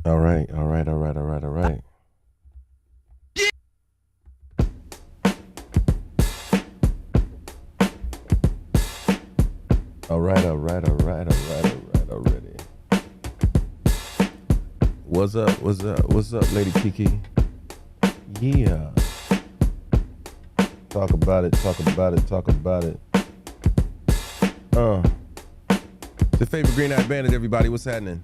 All right, all right, all right, all right, all right. All right, all right, all right, all right, all right, already. What's up, what's up, what's up, Lady Kiki? Yeah. Talk about it, talk about it, talk about it. The favorite Green Eyed Bandit, everybody, what's happening?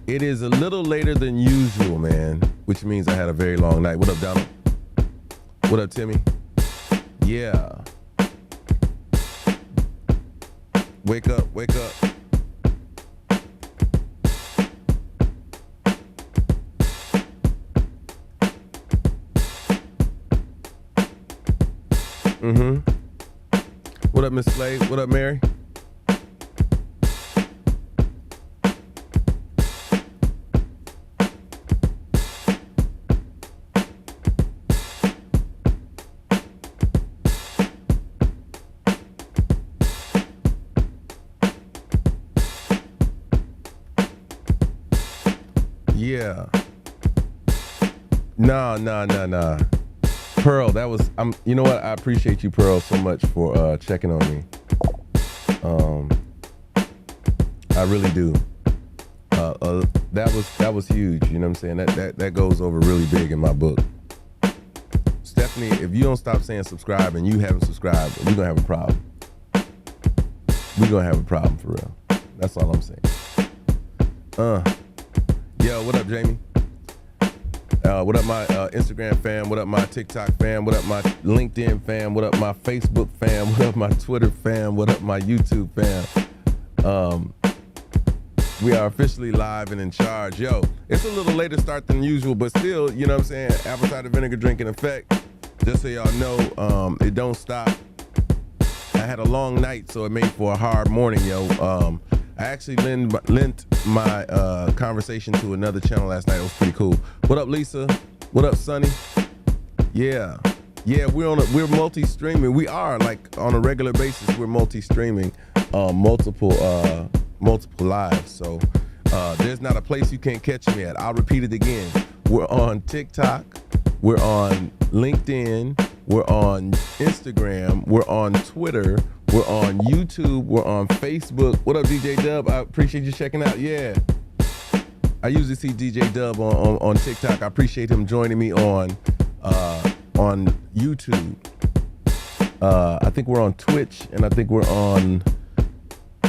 It is a little later than usual, man, which means I had a very long night. What up, Donald? What up, Timmy? Yeah. Wake up, wake up. What up, Miss Slade? What up, Mary? Yeah. Nah. Pearl, that was you know what? I appreciate you, Pearl, so much for checking on me. I really do. That was huge, you know what I'm saying? That goes over really big in my book. Stephanie, if you don't stop saying subscribe and you haven't subscribed, we're gonna have a problem. We're gonna have a problem for real. That's all I'm saying. Yo, what up, Jamie? What up, my Instagram fam? What up, my TikTok fam? What up, my LinkedIn fam? What up, my Facebook fam? What up, my Twitter fam? What up, my YouTube fam? We are officially live and in charge. Yo, it's a little later start than usual, but still, you know what I'm saying? Apple cider vinegar drink in effect. Just so y'all know, it don't stop. I had a long night, so it made for a hard morning, yo. I actually lent my conversation to another channel last night. It was pretty cool. What up, Lisa? What up, Sonny? Yeah, we're multi-streaming. We are, like, on a regular basis. We're multi-streaming, multiple lives. So there's not a place you can't catch me at. I'll repeat it again. We're on TikTok. We're on LinkedIn. We're on Instagram. We're on Twitter. We're on YouTube. We're on Facebook. What up, DJ Dub? I appreciate you checking out. Yeah. I usually see DJ Dub on TikTok. I appreciate him joining me on YouTube. I think we're on Twitch, and I think we're on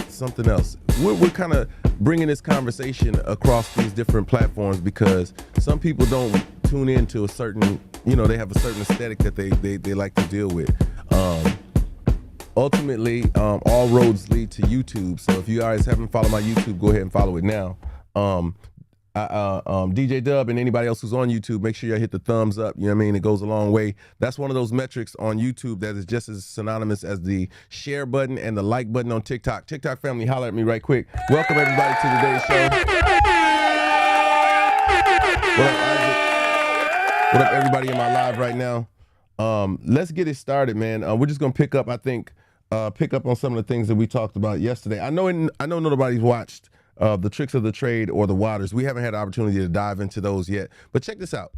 something else. We're kind of bringing this conversation across these different platforms because some people don't tune into a certain, you know, they have a certain aesthetic that they like to deal with. Ultimately, all roads lead to YouTube. So if you guys haven't followed my YouTube, go ahead and follow it now. DJ Dub and anybody else who's on YouTube, make sure you hit the thumbs up. You know what I mean? It goes a long way. That's one of those metrics on YouTube that is just as synonymous as the share button and the like button on TikTok. TikTok family, holler at me right quick. Welcome everybody to today's show. What up, Isaac? What up, everybody in my live right now? Let's get it started, man. We're just gonna pick up, I think, on some of the things that we talked about yesterday. I know nobody's watched the Tricks of the Trade or the Waters. We haven't had the opportunity to dive into those yet. But check this out.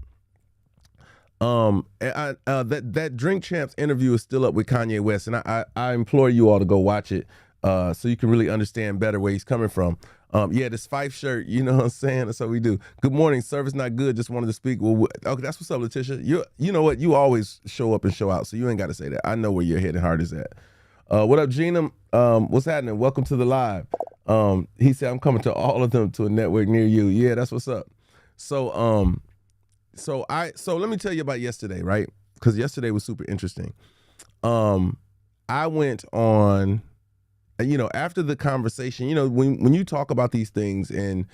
That Drink Champs interview is still up with Kanye West, and I implore you all to go watch it so you can really understand better where he's coming from. Yeah, this Fife shirt, you know what I'm saying? That's what we do. Good morning, service not good, just wanted to speak. Well, okay, that's what's up, Letitia. You know what? You always show up and show out, so you ain't got to say that. I know where your head and heart is at. What up, Gina? What's happening? Welcome to the live. He said, I'm coming to all of them to a network near you. Yeah, that's what's up. So let me tell you about yesterday, right? Because yesterday was super interesting. I went on, you know, after the conversation, you know, when you talk about these things and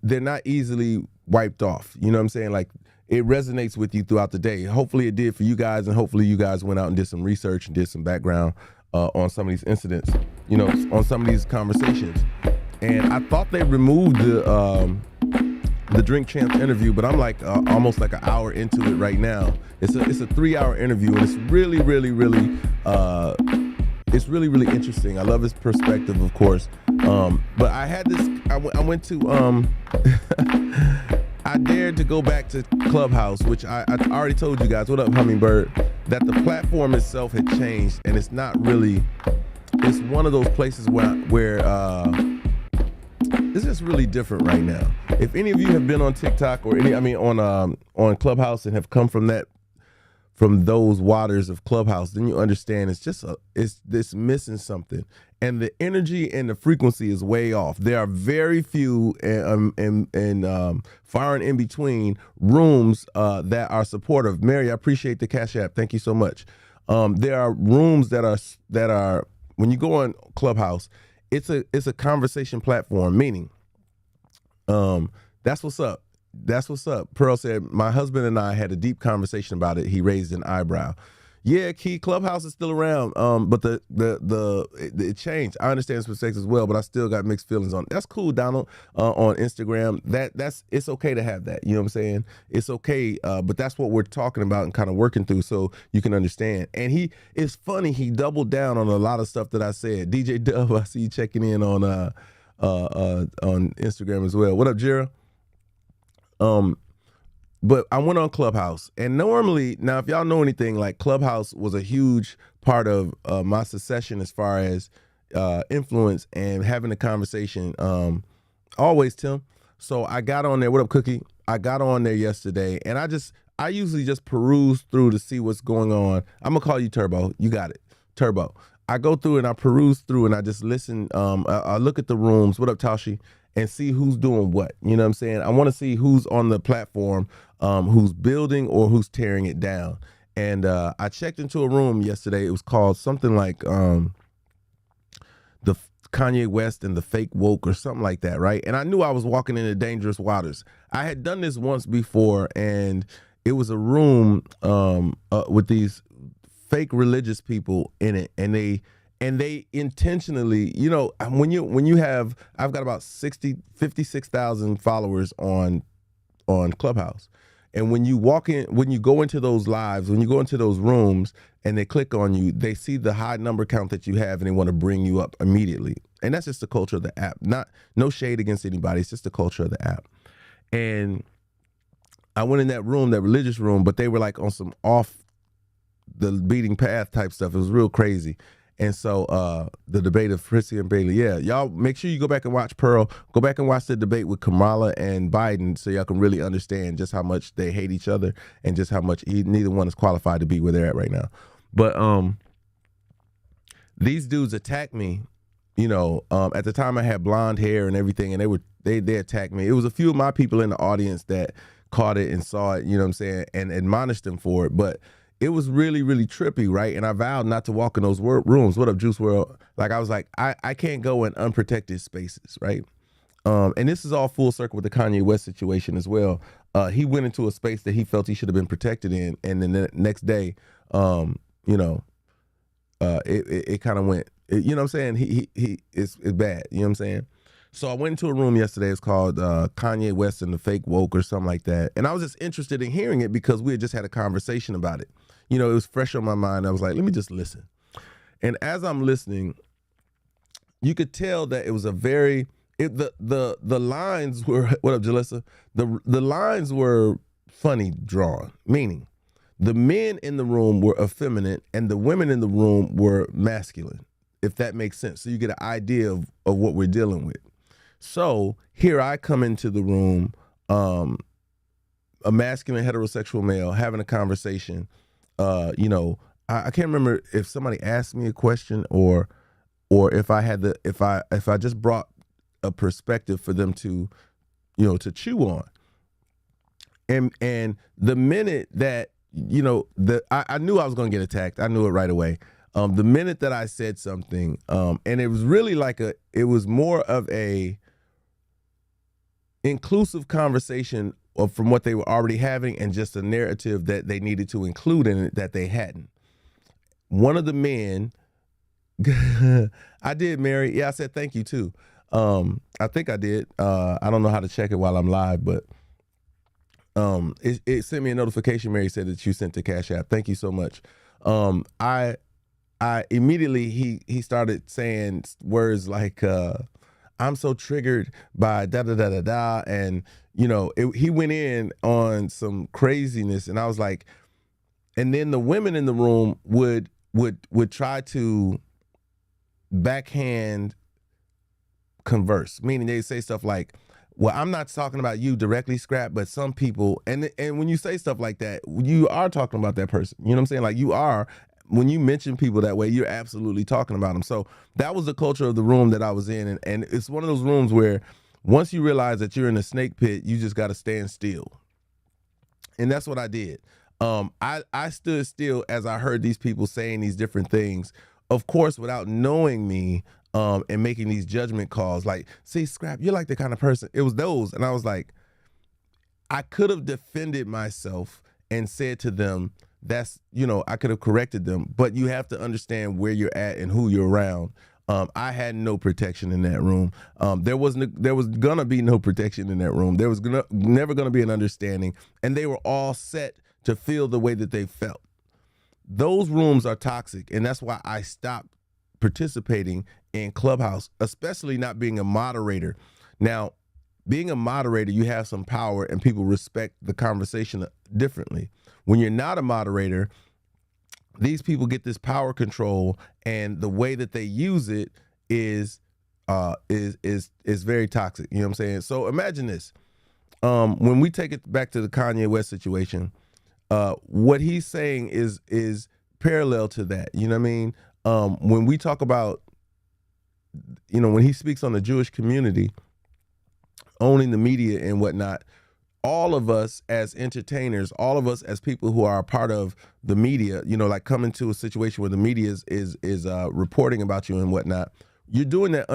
they're not easily wiped off, you know what I'm saying? Like, it resonates with you throughout the day. Hopefully it did for you guys, and hopefully you guys went out and did some research and did some background on some of these incidents, you know, on some of these conversations. And I thought they removed the Drink Champs interview, but I'm like almost like an hour into it right now. It's a 3-hour interview, and it's really interesting. I love his perspective, of course. But I had this. I went to. I dared to go back to Clubhouse, which I already told you guys. What up, Hummingbird? That the platform itself had changed, and it's not really. It's one of those places where it's just really different right now. If any of you have been on TikTok or on Clubhouse and have come from those waters of Clubhouse, then you understand it's missing something, and the energy and the frequency is way off. There are very few and far and in between rooms that are supportive. Mary, I appreciate the Cash App. Thank you so much. There are rooms that are when you go on Clubhouse, it's a conversation platform, meaning that's what's up. That's what's up. Pearl said, my husband and I had a deep conversation about it. He raised an eyebrow. Yeah, Key, Clubhouse is still around, but it changed. I understand its mistakes as well, but I still got mixed feelings on it. That's cool, Donald, on Instagram. It's okay to have that. You know what I'm saying? It's okay, but that's what we're talking about and kind of working through so you can understand. And it's funny, he doubled down on a lot of stuff that I said. DJ Dub, I see you checking in on Instagram as well. What up, Jera? But I went on Clubhouse, and normally, now if y'all know anything, like Clubhouse was a huge part of my succession as far as influence and having a conversation. Always, Tim. So I got on there. What up, Cookie? I got on there yesterday, and I usually just peruse through to see what's going on. I'm gonna call you Turbo. You got it, Turbo. I go through and I peruse through and I just listen. I look at the rooms. What up, Tashi? And see who's doing what. You know what I'm saying? I want to see who's on the platform, who's building or who's tearing it down. And I checked into a room yesterday. It was called something like the Kanye West and the Fake Woke or something like that, right? And I knew I was walking into dangerous waters. I had done this once before, and it was a room with these fake religious people in it, and they intentionally, you know, when you have, I've got about 56,000 followers on Clubhouse. And when you go into those lives, when you go into those rooms and they click on you, they see the high number count that you have and they want to bring you up immediately. And that's just the culture of the app. No shade against anybody. It's just the culture of the app. And I went in that room, that religious room, but they were like on some off the beating path type stuff. It was real crazy. And so the debate of Fritzy and Bailey, yeah, y'all make sure you go back and watch Pearl. Go back and watch the debate with Kamala and Biden so y'all can really understand just how much they hate each other and just how much neither one is qualified to be where they're at right now. But these dudes attacked me, you know, at the time I had blonde hair and everything, and they attacked me. It was a few of my people in the audience that caught it and saw it, you know what I'm saying, and admonished them for it. But it was really, really trippy, right? And I vowed not to walk in those rooms. What up, Juice WRLD? Like, I was like, I can't go in unprotected spaces, right? And this is all full circle with the Kanye West situation as well. He went into a space that he felt he should have been protected in, and then the next day, you know, it kind of went, you know what I'm saying? It's bad, you know what I'm saying? So I went into a room yesterday. It's called Kanye West and the Fake Woke or something like that. And I was just interested in hearing it because we had just had a conversation about it. You know, it was fresh on my mind. I was like, let me just listen. And as I'm listening, you could tell that it was a very, the lines were, what up, Jalissa? The lines were funny drawn, meaning the men in the room were effeminate and the women in the room were masculine, if that makes sense. So you get an idea of what we're dealing with. So here I come into the room, a masculine heterosexual male having a conversation. You know, I can't remember if somebody asked me a question or if I had if I just brought a perspective for them to, you know, to chew on. And the minute that, you know, I knew I was going to get attacked. I knew it right away. The minute that I said something, and it was really like it was more of a inclusive conversation from what they were already having and just a narrative that they needed to include in it that they hadn't. One of the men, I did, Mary. Yeah, I said thank you too. I think I did. I don't know how to check it while I'm live, but it sent me a notification. Mary said that you sent the Cash App. Thank you so much. I immediately he started saying words like I'm so triggered by da da da da da, and he went in on some craziness, and I was like, and then the women in the room would try to backhand converse, meaning they say stuff like, well, I'm not talking about you directly, Scrap, but some people, and when you say stuff like that, you are talking about that person. You know what I'm saying? Like, you are, when you mention people that way, you're absolutely talking about them. So that was the culture of the room that I was in, and it's one of those rooms where once you realize that you're in a snake pit, you just got to stand still. And that's what I did. I stood still as I heard these people saying these different things, of course, without knowing me, and making these judgment calls like, see, Scrap, you're like the kind of person. It was those. And I was like, I could have defended myself and said to them, that's, I could have corrected them, but you have to understand where you're at and who you're around. I had no protection in that room. There was gonna be no protection in that room. There was never gonna be an understanding, and they were all set to feel the way that they felt. Those rooms are toxic, and that's why I stopped participating in Clubhouse, especially not being a moderator. Now, being a moderator, you have some power, and people respect the conversation differently. When you're not a moderator, these people get this power control, and the way that they use it is very toxic. You know what I'm saying? So imagine this. When we take it back to the Kanye West situation, what he's saying is parallel to that. You know what I mean? When we talk about, when he speaks on the Jewish community, owning the media and whatnot, all of us as entertainers, all of us as people who are a part of the media, like coming to a situation where the media is reporting about you and whatnot, you're doing that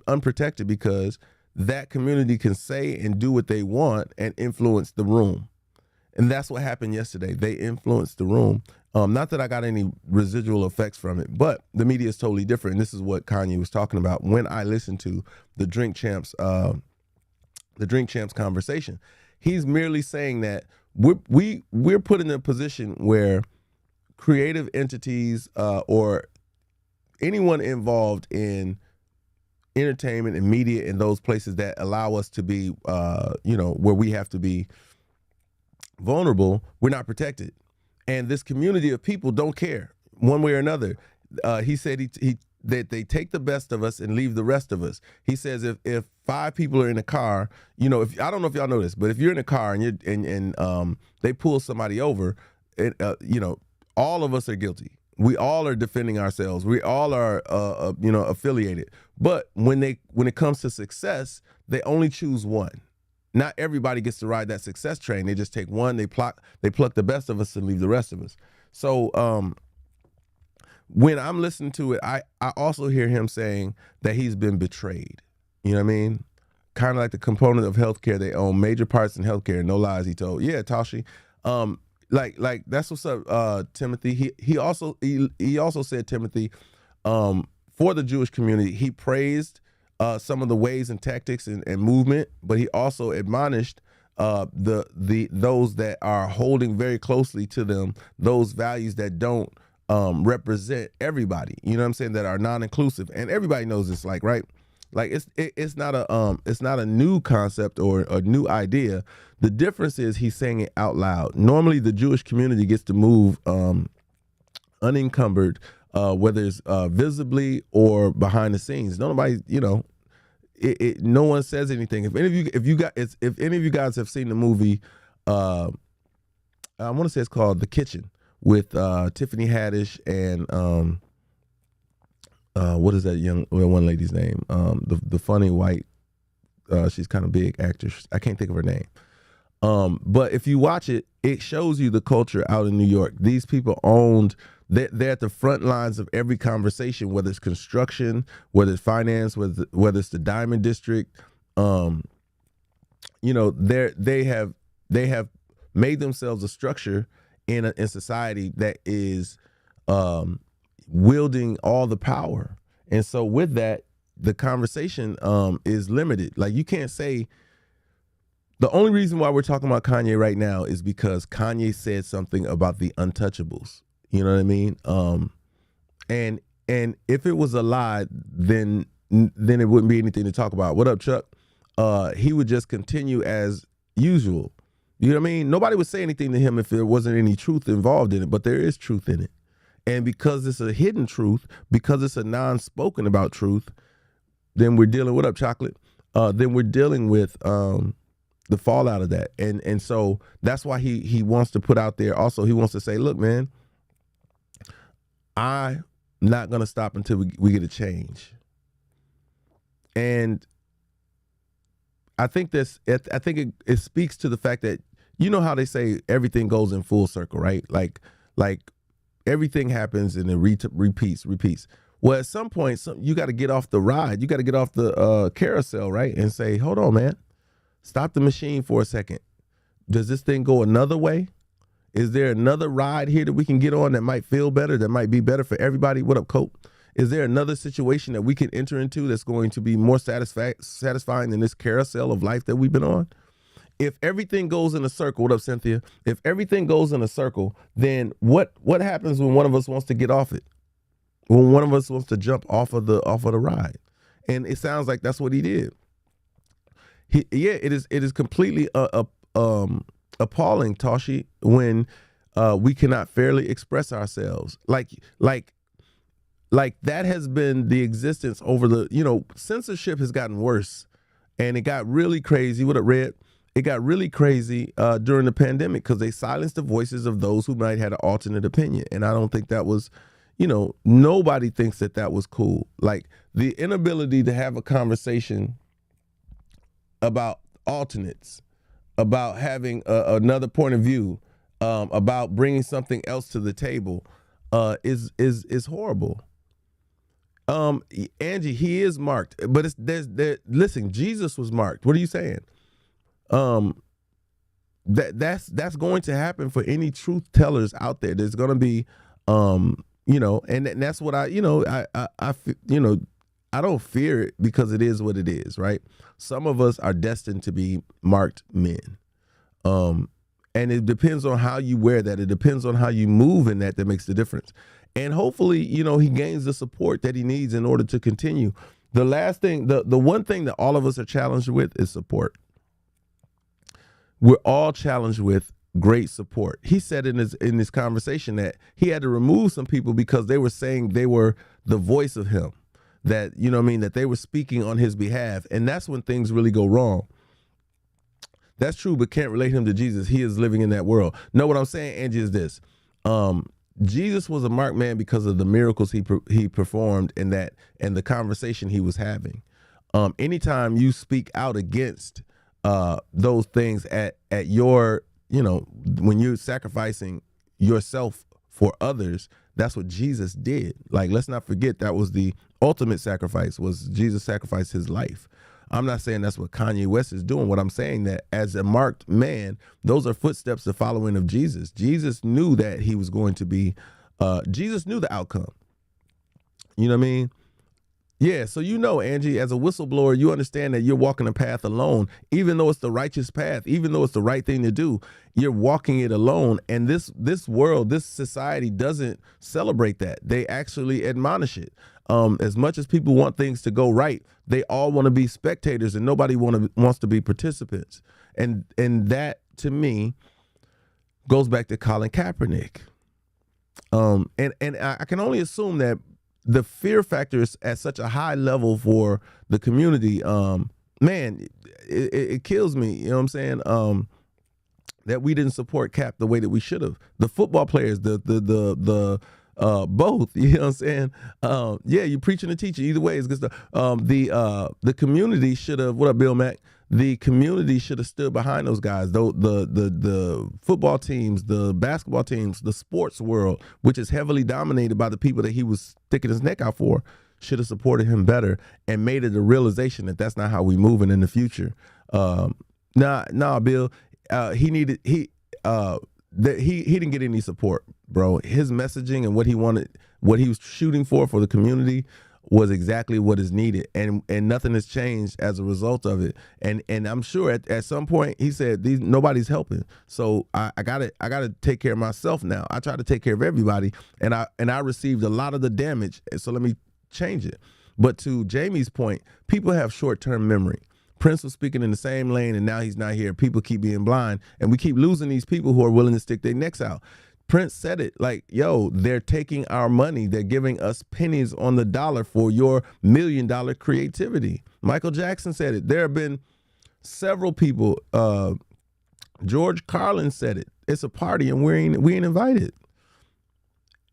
unprotected, because that community can say and do what they want and influence the room. And that's what happened yesterday. They influenced the room. Not that I got any residual effects from it, but the media is totally different. And this is what Kanye was talking about when I listened to the Drink Champs conversation. He's merely saying that we're put in a position where creative entities, or anyone involved in entertainment and media in those places that allow us to be, where we have to be vulnerable, we're not protected. And this community of people don't care one way or another. He said that they take the best of us and leave the rest of us. He says if 5 people are in a car, if I don't know if y'all know this, but if you're in a car and they pull somebody over, all of us are guilty. We all are defending ourselves. We all are affiliated. But when it comes to success, they only choose one. Not everybody gets to ride that success train. They just take one, they pluck the best of us and leave the rest of us. So when I'm listening to it, I also hear him saying that he's been betrayed. You know what I mean? Kind of like the component of healthcare. They own major parts in healthcare. No lies, he told. Yeah, Tashi. Like that's what's up, Timothy. He also said, Timothy, for the Jewish community, he praised some of the ways and tactics and movement, but he also admonished those that are holding very closely to them those values that don't represent everybody. You know what I'm saying? That are non-inclusive, and everybody knows this. Like, right? Like it's not a new concept or a new idea. The difference is he's saying it out loud. Normally, the Jewish community gets to move unencumbered, whether it's visibly or behind the scenes. Nobody, no one says anything. If any of you guys have seen the movie, I want to say it's called The Kitchen with Tiffany Haddish and what is that one lady's name? The funny white, she's kind of big actress. I can't think of her name. But if you watch it, it shows you the culture out in New York. These people they're at the front lines of every conversation, whether it's construction, whether it's finance, whether it's the Diamond District. They have made themselves a structure in society that is wielding all the power. And so with that, the conversation is limited. Like, you can't say, the only reason why we're talking about Kanye right now is because Kanye said something about the untouchables. You know what I mean? And if it was a lie, then then it wouldn't be anything to talk about. What up, Chuck? He would just continue as usual. You know what I mean? Nobody would say anything to him if there wasn't any truth involved in it, but there is truth in it. And because it's a hidden truth, because it's a non-spoken about truth, then we're dealing, what up, Chocolate? Then we're dealing with the fallout of that. And so that's why he wants to put out there, also he wants to say, look, man, I'm not going to stop until we get a change. And I think it speaks to the fact that, you know how they say everything goes in full circle, right? Like everything happens and it repeats. Well, at some point, you got to get off the ride. You got to get off the carousel, right? And say, hold on, man. Stop the machine for a second. Does this thing go another way? Is there another ride here that we can get on that might feel better, that might be better for everybody? What up, Cope? Is there another situation that we can enter into that's going to be more satisfying than this carousel of life that we've been on? If everything goes in a circle, what up, Cynthia? If everything goes in a circle, then what happens when one of us wants to get off it? When one of us wants to jump off of the ride? And it sounds like that's what he did. It is completely appalling, Toshi, when we cannot fairly express ourselves. Like that has been the existence over the, censorship has gotten worse, and it got really crazy. What up, Red? It got really crazy during the pandemic because they silenced the voices of those who might have an alternate opinion. And I don't think that was, nobody thinks that was cool. Like the inability to have a conversation about alternates, about having another point of view, about bringing something else to the table is horrible. Angie, he is marked, but listen, Jesus was marked. What are you saying? That's going to happen for any truth tellers out there. There's going to be, and that's what I don't fear it because it is what it is, right? Some of us are destined to be marked men. And it depends on how you wear that. It depends on how you move in that makes the difference. And hopefully, he gains the support that he needs in order to continue. The last thing, the one thing that all of us are challenged with is support. We're all challenged with great support. He said in this conversation that he had to remove some people because they were saying they were the voice of him, that, that they were speaking on his behalf. And that's when things really go wrong. That's true, but can't relate him to Jesus. He is living in that world. No, what I'm saying, Angie, is this. Jesus was a marked man because of the miracles he performed and the conversation he was having. Anytime you speak out against those things at your, when you're sacrificing yourself for others, that's what Jesus did. Like, let's not forget that was the ultimate sacrifice, was Jesus sacrificed his life. I'm not saying that's what Kanye West is doing. What I'm saying that as a marked man, those are footsteps to following of Jesus. Jesus knew that he was going to be, Jesus knew the outcome. You know what I mean? Yeah, so Angie, as a whistleblower, you understand that you're walking a path alone, even though it's the righteous path, even though it's the right thing to do, you're walking it alone. And this world, this society doesn't celebrate that. They actually admonish it. As much as people want things to go right, they all want to be spectators and nobody wants to be participants. And that, to me, goes back to Colin Kaepernick. And I can only assume that the fear factor is at such a high level for the community. Man, it kills me. You know what I'm saying? That we didn't support Cap the way that we should have. The football players, the both. You know what I'm saying? Yeah, you preaching and teaching. Either way, it's good stuff. The community should have. What up, Bill Mack? The community should have stood behind those guys. The football teams, the basketball teams, the sports world, which is heavily dominated by the people that he was sticking his neck out for, should have supported him better and made it a realization that that's not how we moving in the future. Nah, Bill. He didn't get any support, bro. His messaging and what he wanted, what he was shooting for the community, was exactly what is needed, and nothing has changed as a result of it. And I'm sure at some point he said nobody's helping, so I gotta take care of myself now. I try to take care of everybody, and I received a lot of the damage, so let me change it. But to Jamie's point, people have short-term memory. Prince was speaking in the same lane, and now he's not here. People keep being blind, and we keep losing these people who are willing to stick their necks out. Prince said it like, yo, they're taking our money. They're giving us pennies on the dollar for your $1 million creativity. Michael Jackson said it. There have been several people. George Carlin said it. It's a party, and we ain't invited.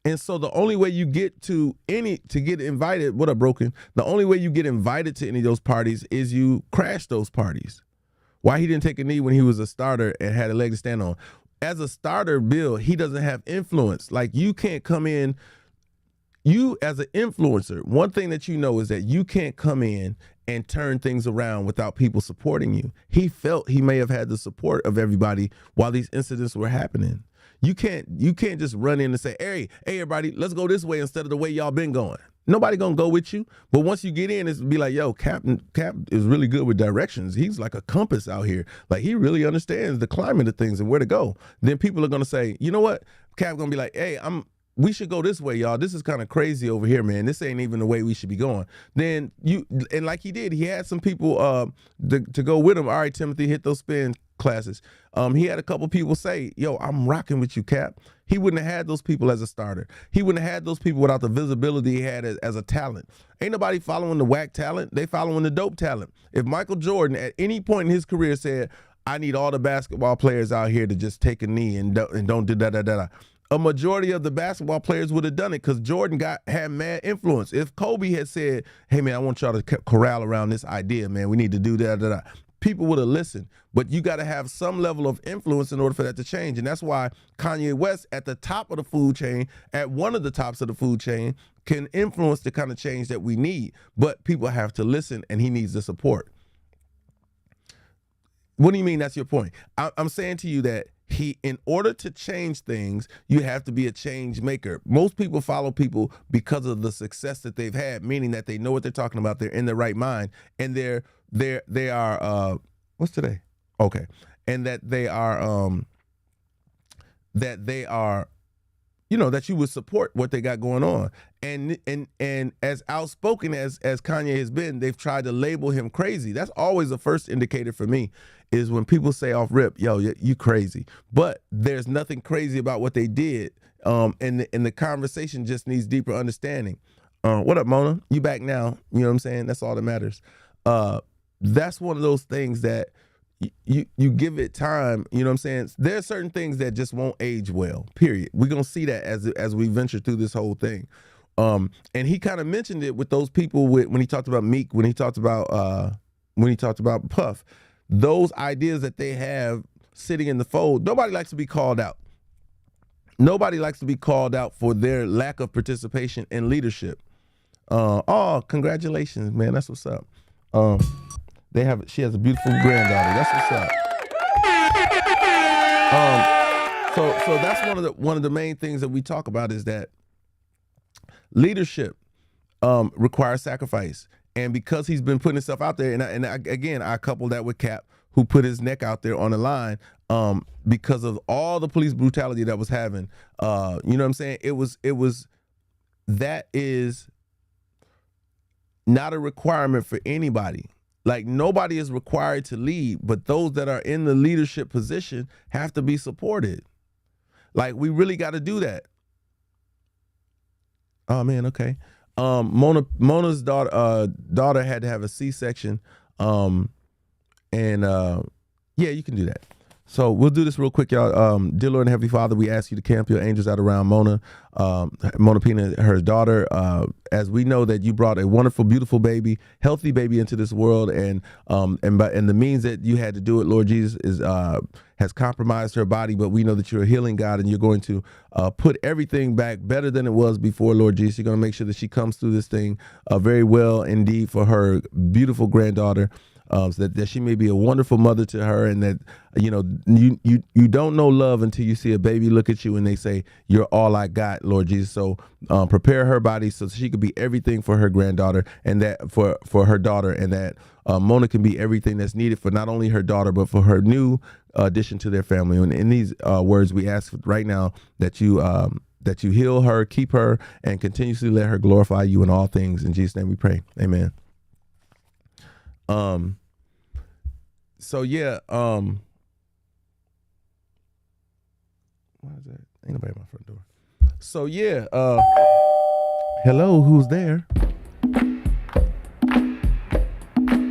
And so the only way you get to get invited, what up, Broken? The only way you get invited to any of those parties is you crash those parties. Why he didn't take a knee when he was a starter and had a leg to stand on? As a starter, Bill, he doesn't have influence. Like, you can't come in. You as an influencer, one thing that you know is that you can't come in and turn things around without people supporting you. He felt he may have had the support of everybody while these incidents were happening. You can't just run in and say, hey, everybody, let's go this way instead of the way y'all been going. Nobody gonna go with you. But once you get in, it's be like, yo, Cap is really good with directions. He's like a compass out here. Like, he really understands the climate of things and where to go. Then people are gonna say, you know what? Cap gonna be like, hey, we should go this way, y'all. This is kind of crazy over here, man. This ain't even the way we should be going. Then and like he did, he had some people to go with him. All right, Timothy, hit those spin classes. He had a couple people say, yo, I'm rocking with you, Cap. He wouldn't have had those people as a starter. He wouldn't have had those people without the visibility he had as a talent. Ain't nobody following the whack talent. They following the dope talent. If Michael Jordan at any point in his career said, I need all the basketball players out here to just take a knee and don't do da-da-da-da, a majority of the basketball players would have done it because Jordan had mad influence. If Kobe had said, hey, man, I want y'all to corral around this idea, man. We need to do da-da-da, people would have listened. But you got to have some level of influence in order for that to change. And that's why Kanye West at the top of the food chain, at one of the tops of the food chain, can influence the kind of change that we need. But people have to listen, and he needs the support. What do you mean that's your point? I'm saying to you that in order to change things, you have to be a change maker. Most people follow people because of the success that they've had, meaning that they know what they're talking about. They're in their right mind, and they are what's today? Okay. And that they are that you would support what they got going on. And as outspoken as Kanye has been, they've tried to label him crazy. That's always the first indicator for me, is when people say off rip, yo, you crazy. But there's nothing crazy about what they did. And the conversation just needs deeper understanding. What up, Mona? You back now. You know what I'm saying? That's all that matters. That's one of those things that you give it time, you know what I'm saying? There are certain things that just won't age well, period. We're going to see that as we venture through this whole thing. And he kind of mentioned it with those people when he talked about Meek, when he talked about Puff. Those ideas that they have sitting in the fold, nobody likes to be called out. Nobody likes to be called out for their lack of participation in leadership. Congratulations, man. That's what's up. She has a beautiful granddaughter. That's what's up. So that's one of the main things that we talk about, is that leadership requires sacrifice. And because he's been putting himself out there, and I couple that with Cap, who put his neck out there on the line because of all the police brutality that was having. You know what I'm saying? That is not a requirement for anybody. Like, nobody is required to lead, but those that are in the leadership position have to be supported. Like, we really got to do that. Oh man, okay. Mona's daughter had to have a C-section, and yeah, you can do that. So we'll do this real quick, y'all. Dear Lord and Heavenly Father, we ask you to camp your angels out around Mona Pina, her daughter. As we know that you brought a wonderful, beautiful baby, healthy baby into this world, and the means that you had to do it, Lord Jesus, has compromised her body. But we know that you're a healing God, and you're going to put everything back better than it was before, Lord Jesus. You're going to make sure that she comes through this thing very well indeed for her beautiful granddaughter. So that she may be a wonderful mother to her, and that you don't know love until you see a baby look at you and they say, you're all I got, Lord Jesus. So prepare her body so she could be everything for her granddaughter, and that for her daughter, and that Mona can be everything that's needed for not only her daughter but for her new addition to their family. And in these words, we ask right now that you that you heal her, keep her, and continuously let her glorify you in all things. In Jesus' name we pray. Amen. So yeah, what is that? Ain't nobody at my front door. So yeah, hello, who's there?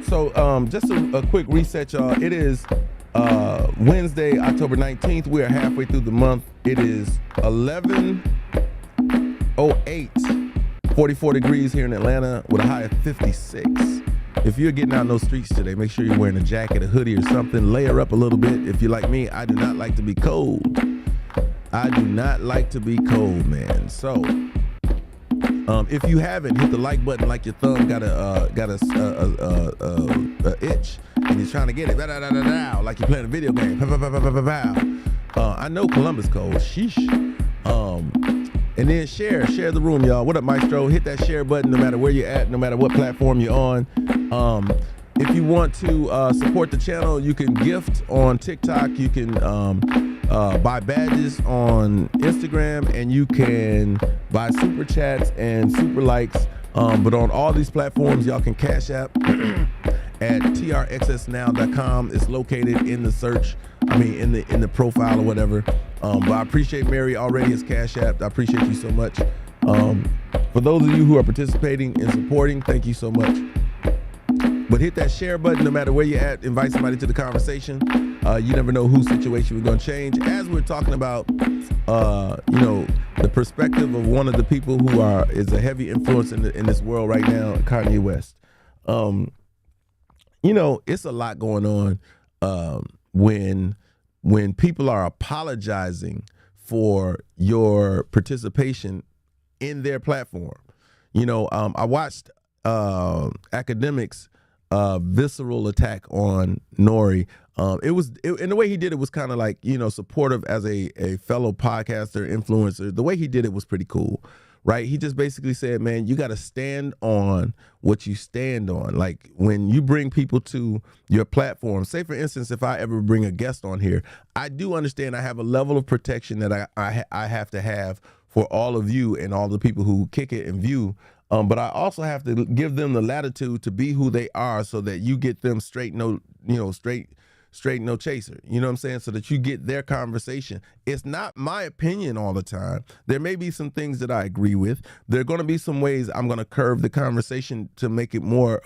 So just a quick reset, y'all. It is Wednesday, October 19th. We are halfway through the month. It is 11:08, 44 degrees here in Atlanta with a high of 56. If you're getting out in those streets today, make sure you're wearing a jacket, a hoodie or something. Layer up a little bit. If you're like me, I do not like to be cold. I do not like to be cold, man. So if you haven't, hit the like button like your thumb got a itch and you're trying to get it, like you're playing a video game. I know Columbus cold. Sheesh. And then share the room, y'all. What up, Maestro? Hit that share button no matter where you're at, no matter what platform you're on. If you want to support the channel, you can gift on TikTok. You can buy badges on Instagram, and you can buy super chats and super likes. But on all these platforms, y'all can Cash App at trxsnow.com. It's located in the search. In the profile or whatever. But I appreciate Mary already as Cash App. I appreciate you so much. For those of you who are participating and supporting, thank you so much. But hit that share button no matter where you're at. Invite somebody to the conversation. You never know whose situation we're going to change. As we're talking about, the perspective of one of the people who is a heavy influence in this world right now, Kanye West. It's a lot going on when people are apologizing for your participation in their platform. I watched Academics' visceral attack on Nori. And the way he did it was kind of like, supportive as a fellow podcaster, influencer. The way he did it was pretty cool, right? He just basically said, man, you got to stand on what you stand on. Like when you bring people to your platform, say for instance, if I ever bring a guest on here, I do understand I have a level of protection that I have to have for all of you and all the people who kick it and view. But I also have to give them the latitude to be who they are so that you get them straight, no chaser. You know what I'm saying? So that you get their conversation. It's not my opinion all the time. There may be some things that I agree with. There are going to be some ways I'm going to curve the conversation to make it more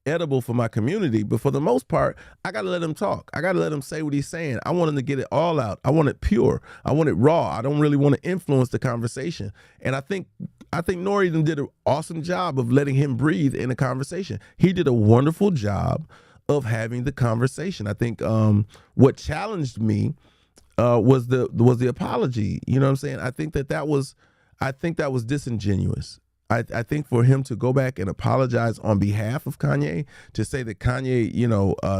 edible for my community. But for the most part, I got to let him talk. I got to let him say what he's saying. I want him to get it all out. I want it pure. I want it raw. I don't really want to influence the conversation. And I think Nori did an awesome job of letting him breathe in a conversation. He did a wonderful job of having the conversation. I think what challenged me was the apology. You know what I'm saying? I think that was disingenuous. I think for him to go back and apologize on behalf of Kanye, to say that Kanye,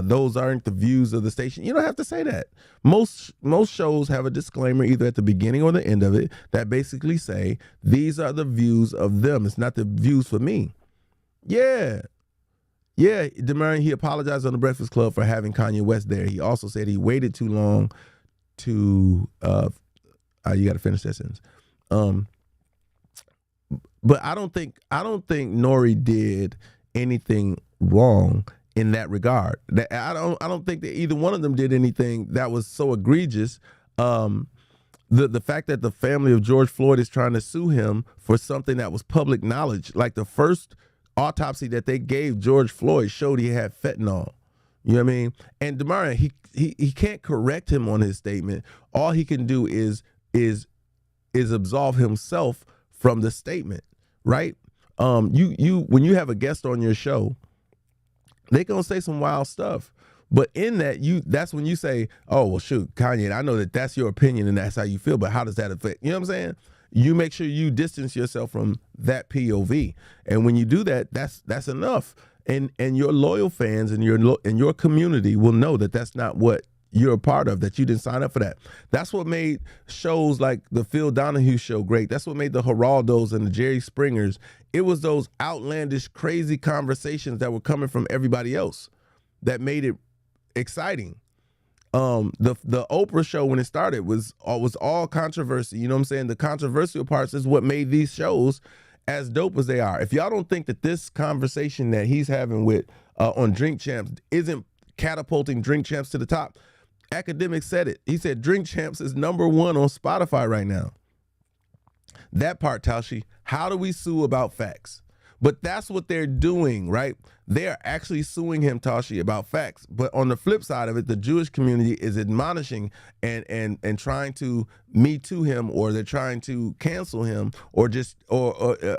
those aren't the views of the station. You don't have to say that. Most shows have a disclaimer either at the beginning or the end of it that basically say these are the views of them. It's not the views for me. Yeah, Demarion, he apologized on the Breakfast Club for having Kanye West there. He also said he waited too long to you got to finish that sentence. But I don't think Nori did anything wrong in that regard. I don't think that either one of them did anything that was so egregious. The fact that the family of George Floyd is trying to sue him for something that was public knowledge, like the first autopsy that they gave George Floyd showed he had fentanyl. You know what I mean? And Demarion, he can't correct him on his statement. All he can do is absolve himself from the statement, right? You when you have a guest on your show, they gonna say some wild stuff. But in that, that's when you say, oh, well, shoot, Kanye, I know that's your opinion and that's how you feel, but how does that affect? You know what I'm saying? You make sure you distance yourself from that POV. And when you do that, that's enough. And your loyal fans and your community will know that that's not what you're a part of, that you didn't sign up for that. That's what made shows like the Phil Donahue show great. That's what made the Geraldos and the Jerry Springers. It was those outlandish, crazy conversations that were coming from everybody else that made it exciting. The Oprah show when it started was all controversy. You know what I'm saying? The controversial parts is what made these shows as dope as they are. If y'all don't think that this conversation that he's having with on Drink Champs isn't catapulting Drink Champs to the top, Academic said it. He said Drink Champs is #1 on Spotify right now. That part, Tashi. How do we sue about facts? But that's what they're doing, right? They're actually suing him, Tashi, about facts. But on the flip side of it, the Jewish community is admonishing and trying to Me Too him, or they're trying to cancel him, or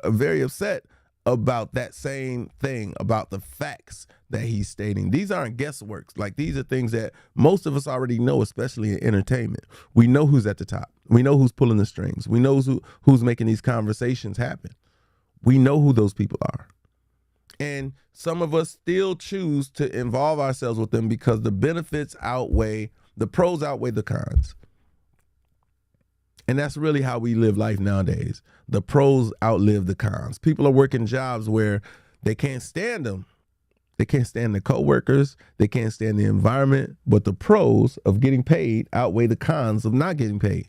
very upset about that same thing, about the facts that he's stating. These aren't guessworks. Like, these are things that most of us already know, especially in entertainment. We know who's at the top. We know who's pulling the strings. We know who's making these conversations happen. We know who those people are. And some of us still choose to involve ourselves with them because the benefits outweigh, the pros outweigh the cons. And that's really how we live life nowadays. The pros outlive the cons. People are working jobs where they can't stand them. They can't stand the coworkers. They can't stand the environment. But the pros of getting paid outweigh the cons of not getting paid.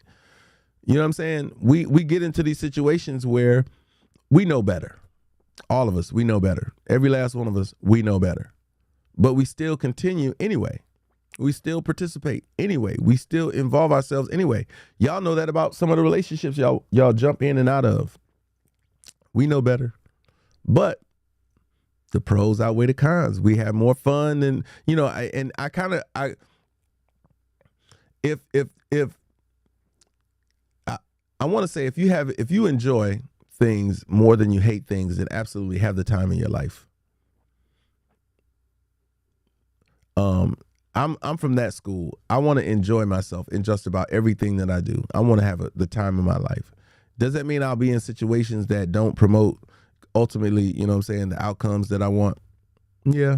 You know what I'm saying? We get into these situations where we know better. All of us, we know better. Every last one of us, we know better. But we still continue anyway. We still participate anyway. We still involve ourselves anyway. Y'all know that about some of the relationships y'all jump in and out of. We know better. But the pros outweigh the cons. We have more fun than, you know, I want to say, if you enjoy things more than you hate things, then absolutely have the time in your life. I'm from that school. I want to enjoy myself in just about everything that I do. I want to have the time in my life. Does that mean I'll be in situations that don't promote ultimately, you know what I'm saying, the outcomes that I want? Yeah.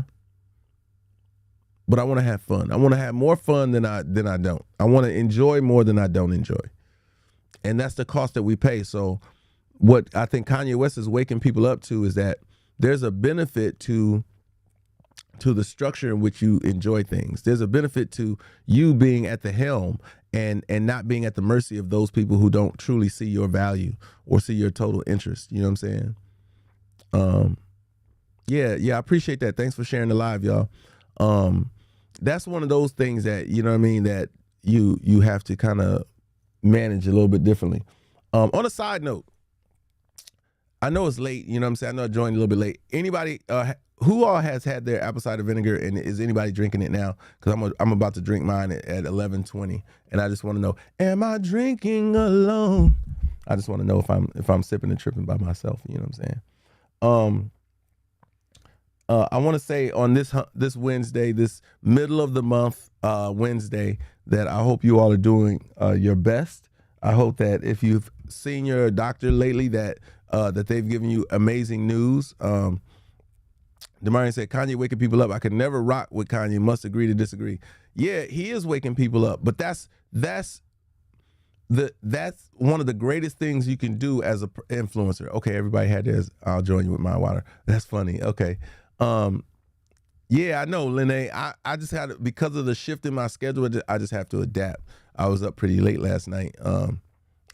But I want to have fun. I want to have more fun than I don't. I want to enjoy more than I don't enjoy. And that's the cost that we pay. So what I think Kanye West is waking people up to is that there's a benefit to the structure in which you enjoy things. There's a benefit to you being at the helm and not being at the mercy of those people who don't truly see your value or see your total interest. You know what I'm saying? Yeah, I appreciate that. Thanks for sharing the live, y'all. That's one of those things that, you know what I mean, that you have to kind of manage a little bit differently. On a side note, I know it's late, you know what I'm saying? I know I joined a little bit late. Anybody, who all has had their apple cider vinegar, and is anybody drinking it now? Because I'm about to drink mine at 11:20, and I just want to know, am I drinking alone? I just want to know if I'm sipping and tripping by myself, you know what I'm saying? I want to say on this Wednesday, this middle of the month Wednesday, that I hope you all are doing your best. I hope that if you've seen your doctor lately, that they've given you amazing news. Demarion said, Kanye waking people up. I could never rock with Kanye. Must agree to disagree. Yeah, he is waking people up, but that's one of the greatest things you can do as an influencer. Okay, everybody had theirs. I'll join you with my water. That's funny. Okay. Yeah, I know, Lene. I just had, because of the shift in my schedule, I just have to adapt. I was up pretty late last night. All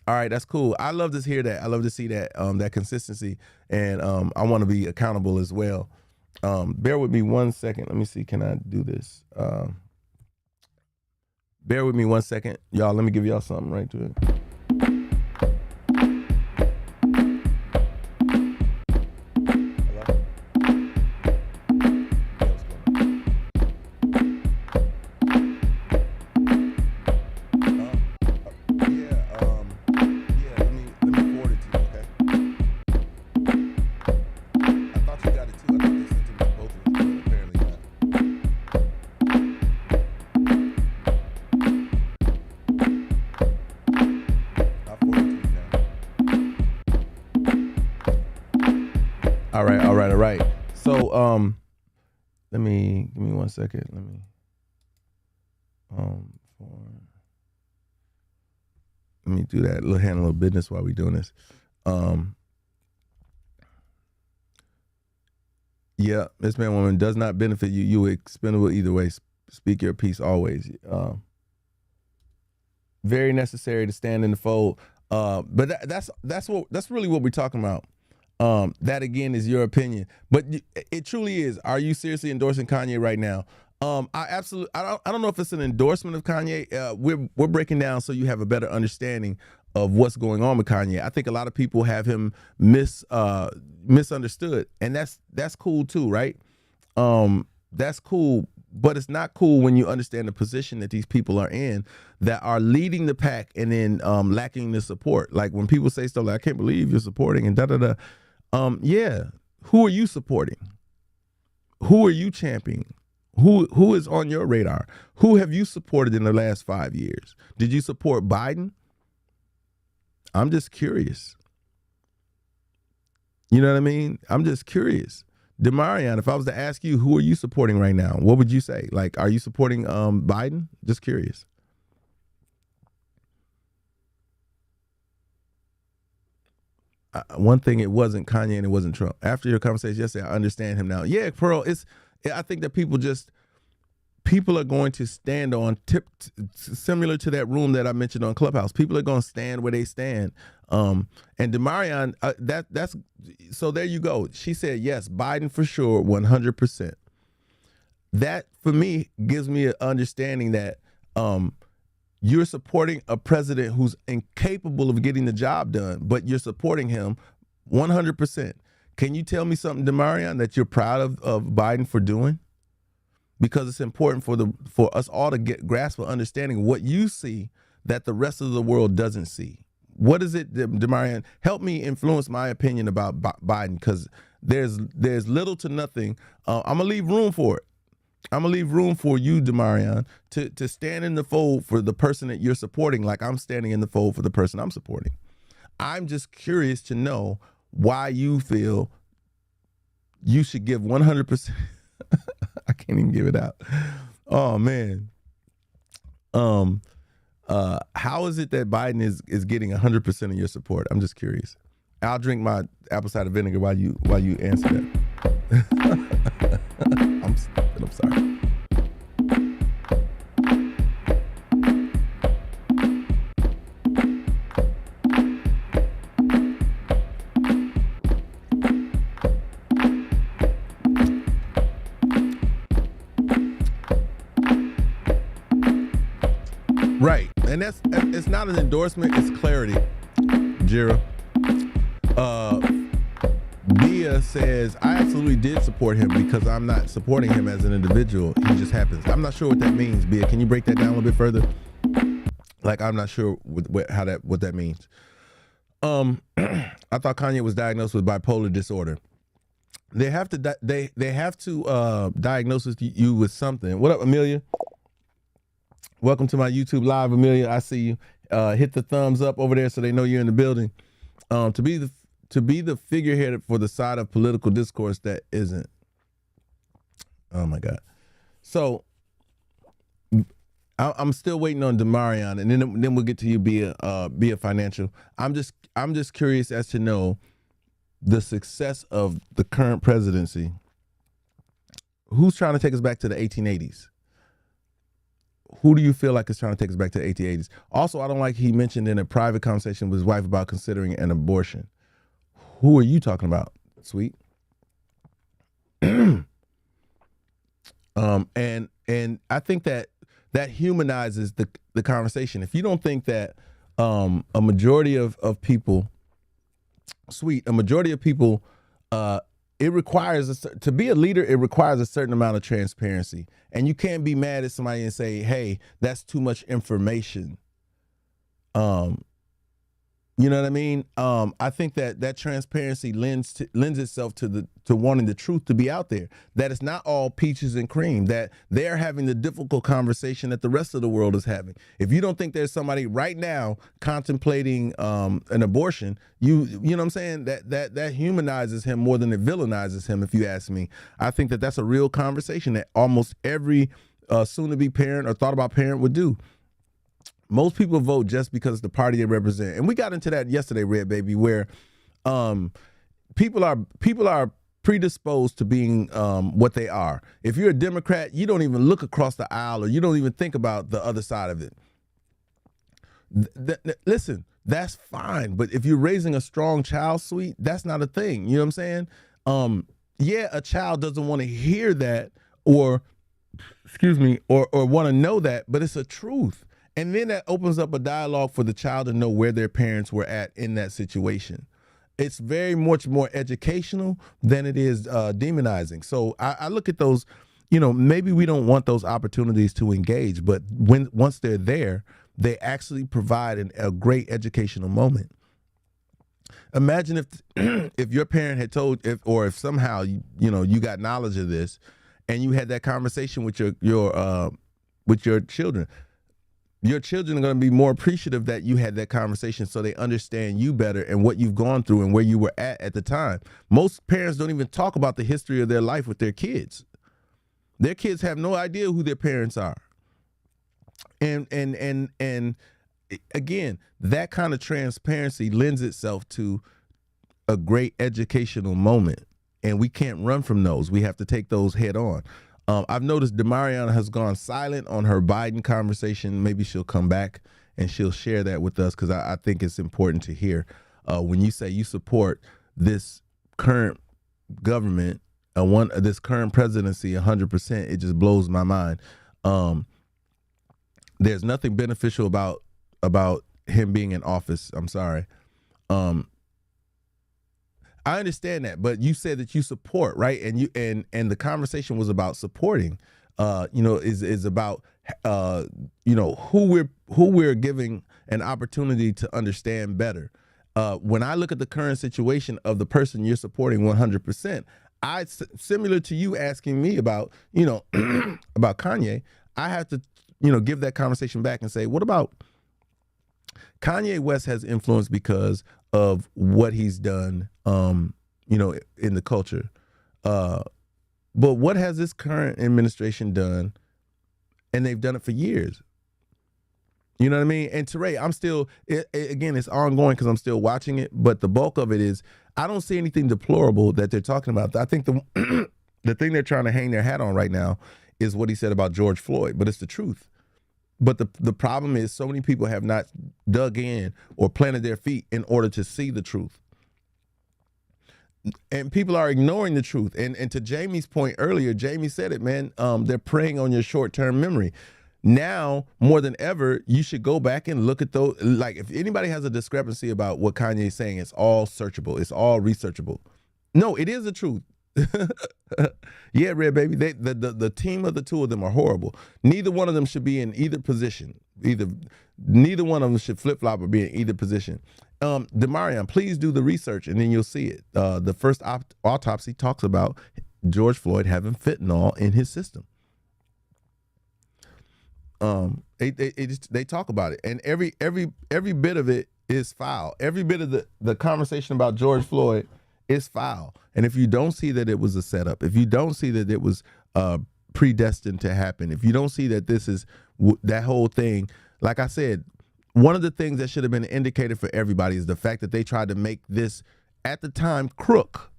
right, that's cool. I love to hear that. I love to see that that consistency, and I want to be accountable as well. Bear with me 1 second. Let me see. Can I do this? Bear with me 1 second, y'all. Let me give y'all something right to it. All right. So, give me 1 second. Let me do that. Handle a little business while we're doing this. Yeah, this man woman does not benefit you. You expendable either way. speak your piece always. Very necessary to stand in the fold. But that's really what we're talking about. That again is your opinion, but it truly is. Are you seriously endorsing Kanye right now? I don't know if it's an endorsement of Kanye. We're breaking down so you have a better understanding of what's going on with Kanye. I think a lot of people have him misunderstood, and that's cool too, right? That's cool, but it's not cool when you understand the position that these people are in, that are leading the pack and then lacking the support. Like when people say stuff like, "I can't believe you're supporting," and da da da. Yeah, who are you supporting? Who are you championing? Who is on your radar? Who have you supported in the last 5 years? Did you support Biden? I'm just curious. You know what I mean? I'm just curious. Demarion, if I was to ask you, who are you supporting right now? What would you say? Like, are you supporting Biden? Just curious. One thing, it wasn't Kanye and it wasn't Trump. After your conversation yesterday, I understand him now. Yeah, Pearl, I think that people are going to stand on similar to that room that I mentioned on Clubhouse. People are going to stand where they stand. And Demarion, that's so there you go. She said yes, Biden for sure, 100%. That for me gives me an understanding that you're supporting a president who's incapable of getting the job done, but you're supporting him 100%. Can you tell me something, Demarion, that you're proud of Biden for doing? Because it's important for us all to grasp an understanding of what you see that the rest of the world doesn't see. What is it, Demarion? Help me influence my opinion about Biden, because there's little to nothing. I'm gonna leave room for it. I'm gonna leave room for you, Demarion, to stand in the fold for the person that you're supporting, like I'm standing in the fold for the person I'm supporting. I'm just curious to know why you feel you should give 100%. I can't even give it out. Oh man. How is it that Biden is getting 100% of your support? I'm just curious. I'll drink my apple cider vinegar while you answer that. I'm sorry. Right, and it's not an endorsement, it's clarity, Jira. Bia says, I absolutely did support him because I'm not supporting him as an individual. He just happens. I'm not sure what that means, Bia. Can you break that down a little bit further? Like, I'm not sure what that means. I thought Kanye was diagnosed with bipolar disorder. They have to diagnose you with something. What up, Amelia? Welcome to my YouTube live, Amelia. I see you. Hit the thumbs up over there so they know you're in the building. To be the figurehead for the side of political discourse that isn't. Oh my God. So I'm still waiting on Demarion, and then we'll get to you, be a financial. I'm just curious as to know the success of the current presidency. Who's trying to take us back to the 1880s? Who do you feel like is trying to take us back to the 1880s? Also, I don't like he mentioned in a private conversation with his wife about considering an abortion. Who are you talking about, sweet? And I think that humanizes the conversation. If you don't think that a majority of people, sweet, a majority of people, it requires to be a leader. It requires a certain amount of transparency, and you can't be mad at somebody and say, "Hey, that's too much information." You know what I mean? I think that transparency lends itself to wanting the truth to be out there. That it's not all peaches and cream. That they're having the difficult conversation that the rest of the world is having. If you don't think there's somebody right now contemplating an abortion, you know what I'm saying? That humanizes him more than it villainizes him. If you ask me, I think that's a real conversation that almost every soon-to-be parent or thought about parent would do. Most people vote just because it's the party they represent. And we got into that yesterday, Red Baby, where people are predisposed to being what they are. If you're a Democrat, you don't even look across the aisle, or you don't even think about the other side of it. Listen, that's fine. But if you're raising a strong child, sweet, that's not a thing. You know what I'm saying? Yeah, a child doesn't want to hear that or want to know that, but it's a truth. And then that opens up a dialogue for the child to know where their parents were at in that situation. It's very much more educational than it is demonizing. So I look at those, maybe we don't want those opportunities to engage, but once they're there, they actually provide a great educational moment. Imagine if your parent had told, if somehow you got knowledge of this, and you had that conversation with your children. Your children are going to be more appreciative that you had that conversation, so they understand you better and what you've gone through and where you were at the time. Most parents don't even talk about the history of their life with their kids. Their kids have no idea who their parents are. And again, that kind of transparency lends itself to a great educational moment, and we can't run from those. We have to take those head on. I've noticed Demarion has gone silent on her Biden conversation. Maybe she'll come back and she'll share that with us, because I think it's important to hear. When you say you support this current government, this current presidency 100%, it just blows my mind. There's nothing beneficial about him being in office. I'm sorry. I understand that, but you said that you support, right? And the conversation was about supporting. Is about who we're giving an opportunity to understand better. When I look at the current situation of the person you're supporting 100%, similar to you asking me about about Kanye, I have to give that conversation back and say, what about Kanye West has influence because of what he's done, in the culture. But what has this current administration done? And they've done it for years. You know what I mean? And Teray, I'm still, again, it's ongoing because I'm still watching it, but the bulk of it is, I don't see anything deplorable that they're talking about. I think the thing they're trying to hang their hat on right now is what he said about George Floyd, but it's the truth. But the problem is, so many people have not dug in or planted their feet in order to see the truth. And people are ignoring the truth. And to Jamie's point earlier, Jamie said it, man, they're preying on your short-term memory. Now, more than ever, you should go back and look at those. Like, if anybody has a discrepancy about what Kanye's saying, it's all searchable. It's all researchable. No, it is the truth. Yeah, Red Baby, the team of the two of them are horrible. Neither one of them should be in either position. Neither one of them should flip-flop or be in either position. Demarion, please do the research and then you'll see it. The first autopsy talks about George Floyd having fentanyl in his system. They talk about it, and every bit of it is foul. Every bit of the conversation about George Floyd is foul. And if you don't see that it was a setup, if you don't see that it was predestined to happen, if you don't see that this is that whole thing, like I said, one of the things that should have been an indicator for everybody is the fact that they tried to make this, at the time, crook.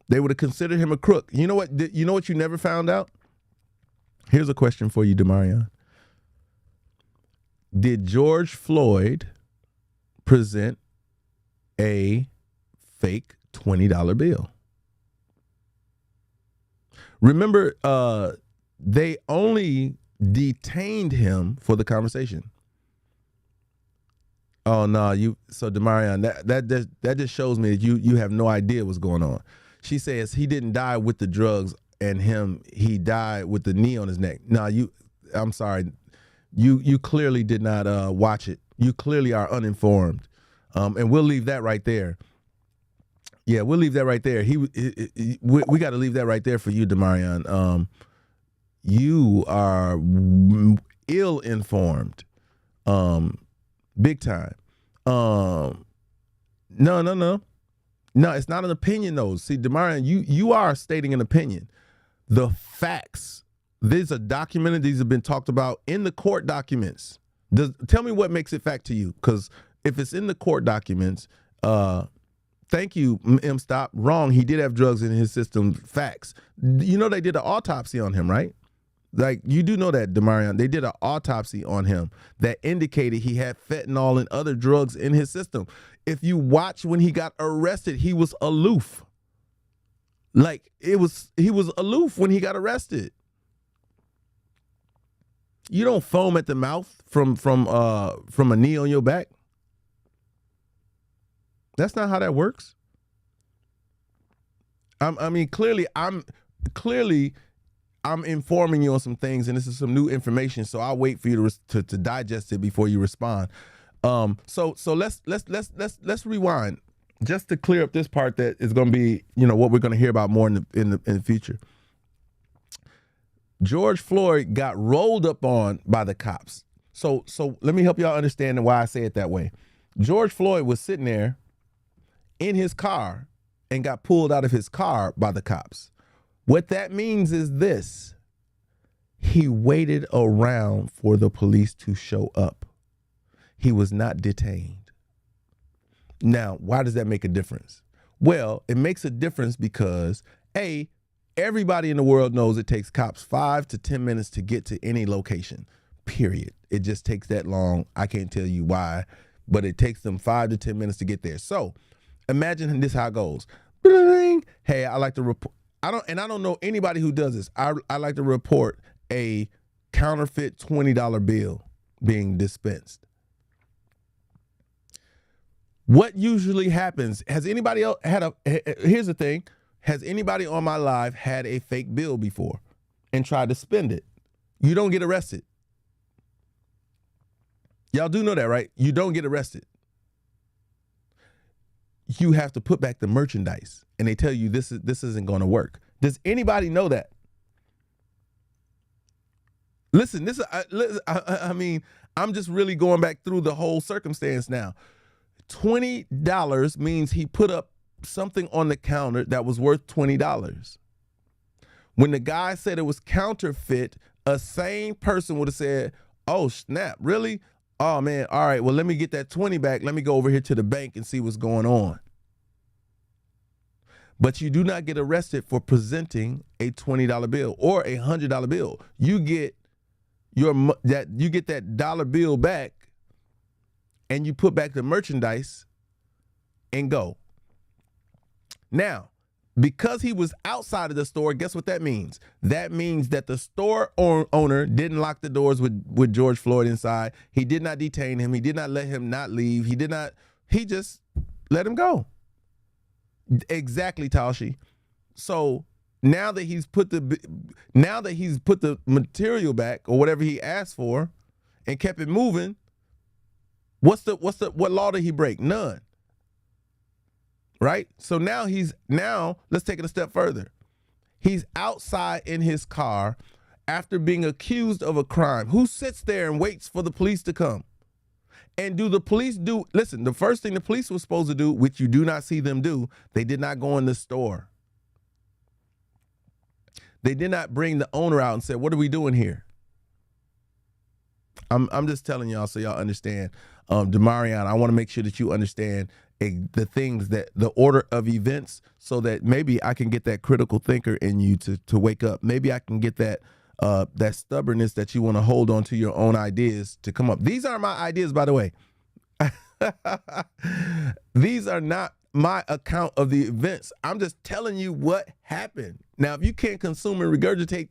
They would have considered him a crook. You know what? You know what you never found out? Here's a question for you, Demarion. Did George Floyd present a fake $20 bill? Remember, they only detained him for the conversation. Oh no, so Demarion, that just shows me that you have no idea what's going on. She says he didn't die with the drugs and he died with the knee on his neck. No, I'm sorry. You clearly did not watch it. You clearly are uninformed. And we'll leave that right there. Yeah, we'll leave that right there. We got to leave that right there for you, Demarion. You are ill-informed, big time. No, it's not an opinion, though. See, Demarion, you are stating an opinion. The facts, these are documented. These have been talked about in the court documents. Tell me what makes it fact to you, because if it's in the court documents, Thank you, M. Stop. Wrong. He did have drugs in his system. Facts. You know they did an autopsy on him, right? Like, you do know that, Demarion. They did an autopsy on him that indicated he had fentanyl and other drugs in his system. If you watch when he got arrested, he was aloof. Like, he was aloof when he got arrested. You don't foam at the mouth from a knee on your back. That's not how that works. I mean, clearly I'm informing you on some things, and this is some new information. So I'll wait for you to digest it before you respond. So let's rewind just to clear up this part that is going to be, what we're going to hear about more in the future. George Floyd got rolled up on by the cops. So let me help y'all understand why I say it that way. George Floyd was sitting there in his car and got pulled out of his car by the cops. What that means is this: he waited around for the police to show up. He was not detained. Now, why does that make a difference? Well, it makes a difference because, A, everybody in the world knows it takes cops 5 to 10 minutes to get to any location, period. It just takes that long. I can't tell you why, but it takes them 5 to 10 minutes to get there. So imagine this how it goes. Hey, I like to report. I don't know anybody who does this. I like to report a counterfeit $20 bill being dispensed. What usually happens? Has anybody else here's the thing. Has anybody on my live had a fake bill before and tried to spend it? You don't get arrested. Y'all do know that, right? You don't get arrested. You have to put back the merchandise, and they tell you this isn't going to work. Does anybody know that? Listen, I mean, I'm just really going back through the whole circumstance now. $20 means he put up something on the counter that was worth $20. When the guy said it was counterfeit, a sane person would have said, "Oh, snap, really? Oh, man, all right, well, let me get that 20 back. Let me go over here to the bank and see what's going on." But you do not get arrested for presenting a $20 bill or a $100 bill. You get that dollar bill back, and you put back the merchandise and go. Now, because he was outside of the store, guess what that means? That means that the store owner didn't lock the doors with George Floyd inside. He did not detain him. He did not let him not leave. He just let him go. Exactly, Tashi. So now that he's put the material back or whatever he asked for and kept it moving, what law did he break? None. Right? So now let's take it a step further. He's outside in his car after being accused of a crime. Who sits there and waits for the police to come? And do the police listen, the first thing the police were supposed to do, which you do not see them do, they did not go in the store. They did not bring the owner out and say, "What are we doing here?" I'm just telling y'all so y'all understand. Demarion, I want to make sure that you understand the things, that the order of events, so that maybe I can get that critical thinker in you to wake up. Maybe I can get that stubbornness that you want to hold on to your own ideas to come up. These aren't my ideas, by the way. These are not my account of the events. I'm just telling you what happened. Now, if you can't consume and regurgitate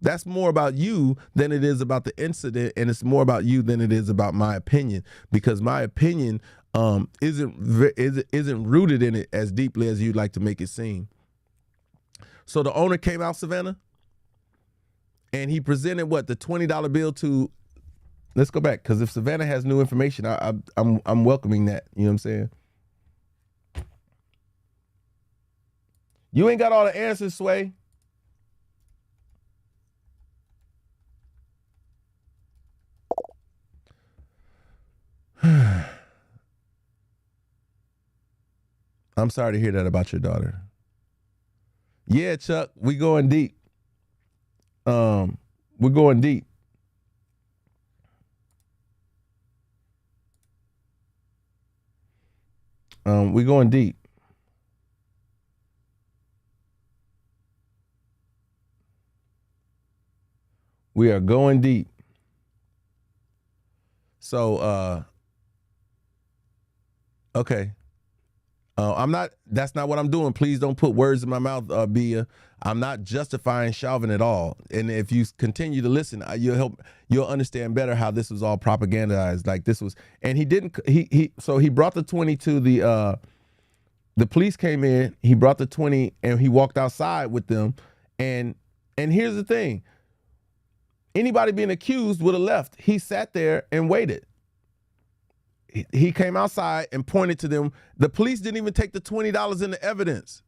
that's more about you than it is about the incident, and it's more about you than it is about my opinion, because my opinion isn't rooted in it as deeply as you'd like to make it seem. So the owner came out, Savannah, and he presented the $20 bill to. Let's go back, because if Savannah has new information, I'm welcoming that. You know what I'm saying? You ain't got all the answers, Sway. I'm sorry to hear that about your daughter. Yeah, Chuck, we going deep. We're going deep. We're going deep. We are going deep. So, okay. That's not what I'm doing. Please don't put words in my mouth, Bia. I'm not justifying Chauvin at all. And if you continue to listen, you'll understand better how this was all propagandized. Like this was, and so he brought the 20 to the police came in, he brought the 20 and he walked outside with them. And here's the thing. Anybody being accused would have left. He sat there and waited. He came outside and pointed to them. The police didn't even take the $20 in the evidence.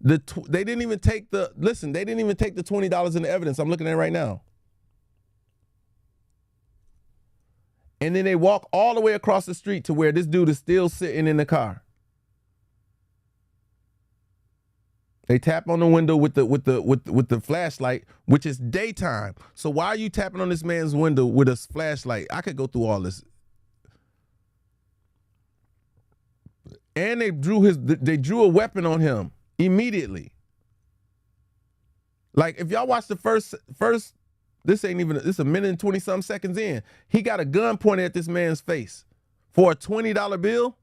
They didn't even take the $20 in the evidence. I'm looking at it right now. And then they walk all the way across the street to where this dude is still sitting in the car. They tap on the window with the flashlight, which is daytime. So why are you tapping on this man's window with a flashlight? I could go through all this. And they drew a weapon on him immediately. Like if y'all watch the first, this is a minute and 20 something seconds in. He got a gun pointed at this man's face for a $20 bill.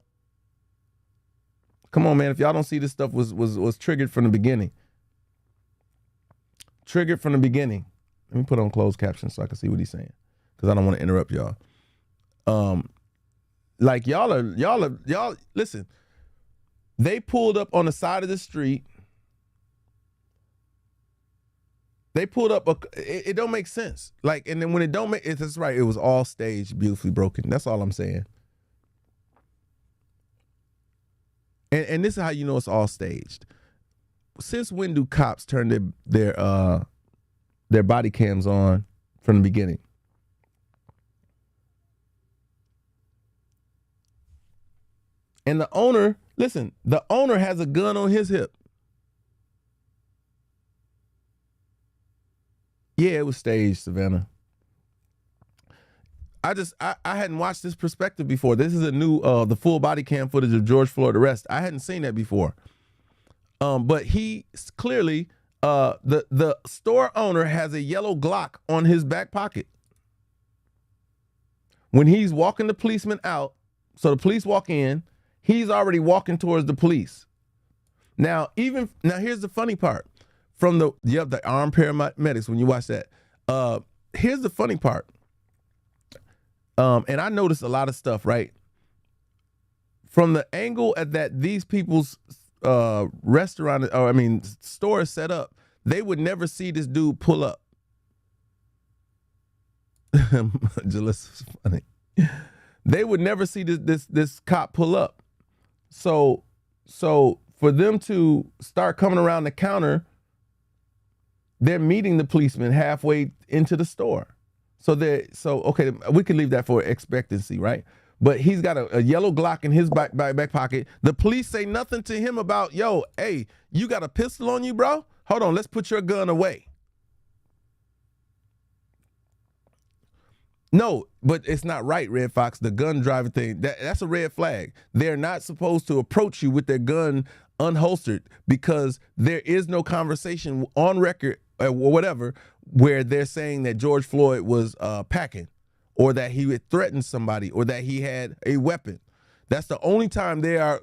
Come on, man. If y'all don't see this stuff was triggered from the beginning. Triggered from the beginning. Let me put on closed captions so I can see what he's saying. Because I don't want to interrupt y'all. Like y'all listen. They pulled up on the side of the street. They pulled up, it don't make sense. Like, and then when it don't make, that's right, it was all staged, beautifully broken. That's all I'm saying. And this is how you know it's all staged. Since when do cops turn their body cams on from the beginning? And the owner, listen, the owner has a gun on his hip. Yeah, it was staged, Savannah. I hadn't watched this perspective before. This is a new, the full body cam footage of George Floyd arrest. I hadn't seen that before. But he clearly, the store owner has a yellow Glock on his back pocket. When he's walking the policeman out, so the police walk in, he's already walking towards the police. Now here's the funny part. From the armed paramedics, when you watch that, here's the funny part. And I noticed a lot of stuff, right? From the angle at that these people's store is set up, they would never see this dude pull up. Jalissa is funny. They would never see this cop pull up. So for them to start coming around the counter, they're meeting the policeman halfway into the store. So okay, we can leave that for expectancy, right? But he's got a yellow Glock in his back pocket. The police say nothing to him about, yo, hey, you got a pistol on you, bro? Hold on, let's put your gun away. No, but it's not right, Red Fox. The gun driving thing, that's a red flag. They're not supposed to approach you with their gun unholstered because there is no conversation on record or whatever where they're saying that George Floyd was packing or that he had threatened somebody or that he had a weapon. That's the only time they're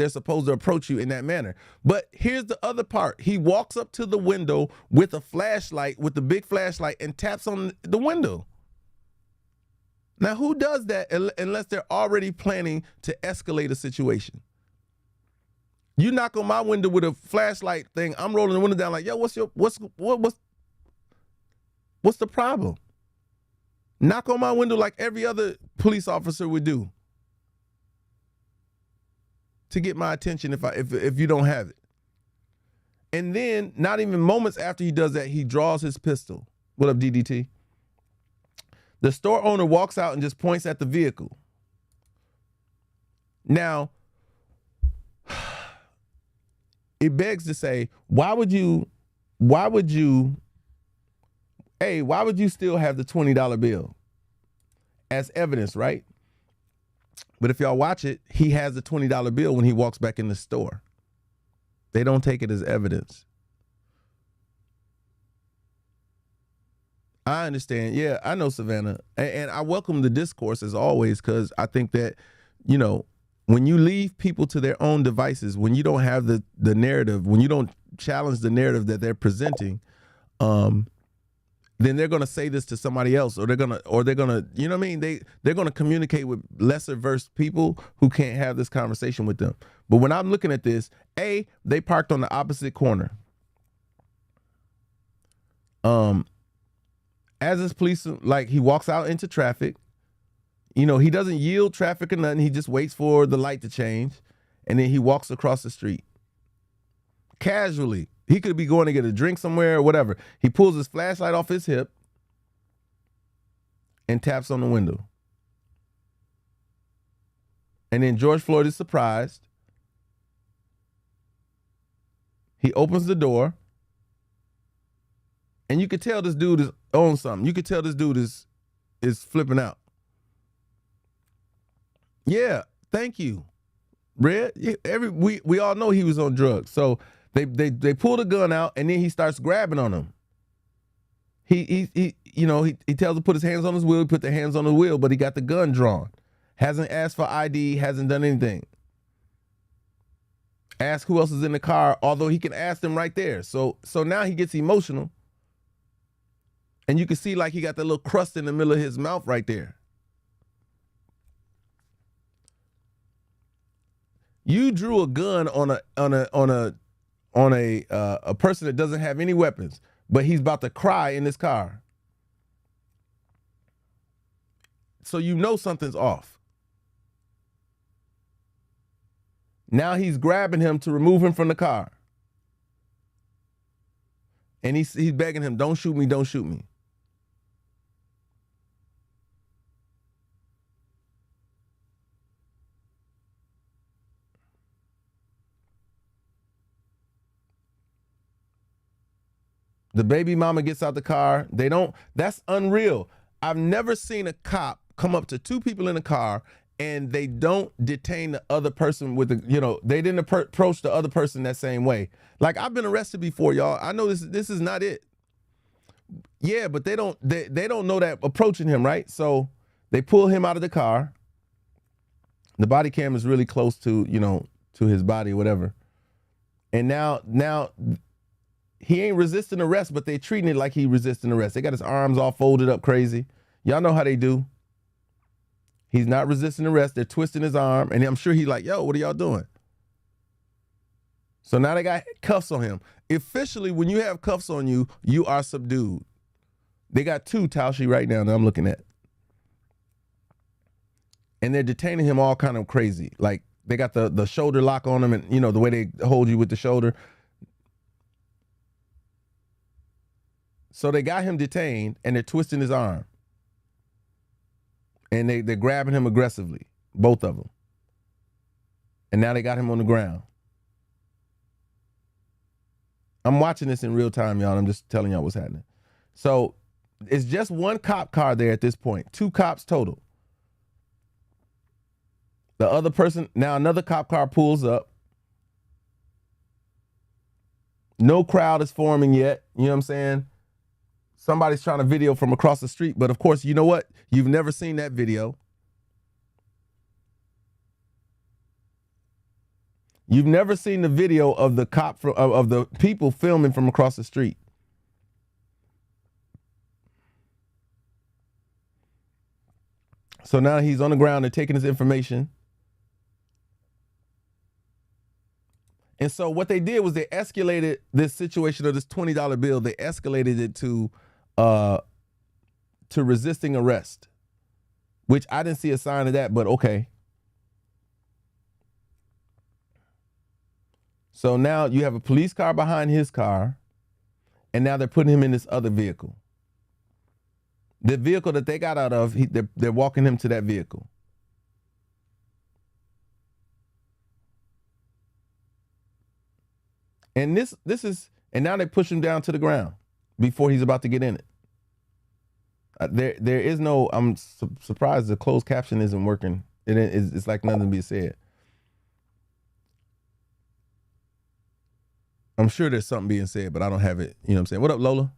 supposed to approach you in that manner. But here's the other part. He walks up to the window with a flashlight, with the big flashlight, and taps on the window. Now, who does that unless they're already planning to escalate a situation? You knock on my window with a flashlight thing, I'm rolling the window down like, yo, what's the problem? Knock on my window like every other police officer would do to get my attention if you don't have it. And then not even moments after he does that, he draws his pistol. What up, DDT? The store owner walks out and just points at the vehicle. Now, it begs to say, why would you still have the $20 bill as evidence, right? But if y'all watch it, he has the $20 bill when he walks back in the store. They don't take it as evidence. I understand. Yeah, I know, Savannah. And I welcome the discourse as always, because I think that, you know, when you leave people to their own devices, when you don't have the narrative, when you don't challenge the narrative that they're presenting, then they're gonna say this to somebody else, or they're gonna, you know what I mean? They're gonna communicate with lesser versed people who can't have this conversation with them. But when I'm looking at this, they parked on the opposite corner. As this police, like, he walks out into traffic, you know, he doesn't yield traffic or nothing. He just waits for the light to change, and then he walks across the street casually. He could be going to get a drink somewhere or whatever. He pulls his flashlight off his hip and taps on the window. And then George Floyd is surprised. He opens the door, and you could tell this dude is on something. You could tell this dude is flipping out. Yeah, thank you, Red. We all know he was on drugs. So they pull the gun out, and then he starts grabbing on him. He tells him to put his hands on his wheel. He put the hands on the wheel, but he got the gun drawn. Hasn't asked for ID. Hasn't done anything. Ask who else is in the car, although he can ask them right there. So now he gets emotional, and you can see like he got that little crust in the middle of his mouth right there. You drew a gun on a person that doesn't have any weapons, but he's about to cry in this car. So you know something's off. Now he's grabbing him to remove him from the car. And he's begging him, don't shoot me, don't shoot me. The baby mama gets out the car. That's unreal. I've never seen a cop come up to two people in a car and they don't detain the other person with they didn't approach the other person that same way. Like, I've been arrested before, y'all. I know this is not it. Yeah, but they don't know that approaching him, right? So they pull him out of the car. The body cam is really close to his body, whatever. And now he ain't resisting arrest, but they treating it like he resisting arrest. They got his arms all folded up crazy. Y'all know how they do. He's not resisting arrest. They're twisting his arm, and I'm sure he's like, yo, what are y'all doing? So now they got cuffs on him. Officially, when you have cuffs on you, you are subdued. They got two, Taushi, right now that I'm looking at. And they're detaining him all kind of crazy. Like, they got the shoulder lock on him, and, the way they hold you with the shoulder. So they got him detained, and they're twisting his arm. And they're grabbing him aggressively, both of them. And now they got him on the ground. I'm watching this in real time, y'all. I'm just telling y'all what's happening. So it's just one cop car there at this point. Two cops total. The other person, now another cop car pulls up. No crowd is forming yet. You know what I'm saying? Somebody's trying to video from across the street, but of course, you know what? You've never seen that video. You've never seen the video of the cop of the people filming from across the street. So now he's on the ground. They're taking his information. And so what they did was they escalated this situation of this $20 bill. They escalated it to resisting arrest, which I didn't see a sign of that, but okay. So now you have a police car behind his car, and now they're putting him in this other vehicle. The vehicle that they got out of, they're walking him to that vehicle. And and now they push him down to the ground before he's about to get in it. There is no, I'm surprised the closed caption isn't working. It's like nothing to be said. I'm sure there's something being said, but I don't have it. You know what I'm saying? What up, Lola?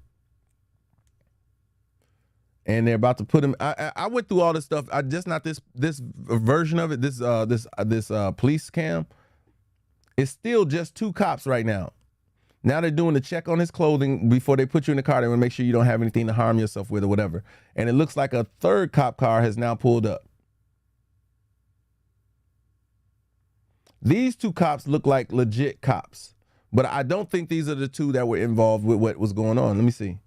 and they're about to put him. I went through all this stuff. I just not this version of it. This police cam. It's still just 2 cops right now. Now they're doing the check on his clothing before they put you in the car. They want to make sure you don't have anything to harm yourself with or whatever. And it looks like a 3rd cop car has now pulled up. These 2 cops look like legit cops, but I don't think these are the 2 that were involved with what was going on. Let me see.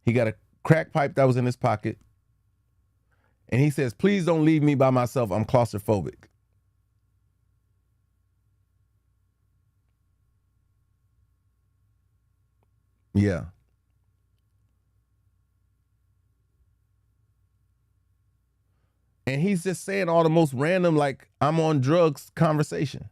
He got a crack pipe that was in his pocket. And he says, please don't leave me by myself. I'm claustrophobic. Yeah. And he's just saying all the most random, like, I'm on drugs conversation.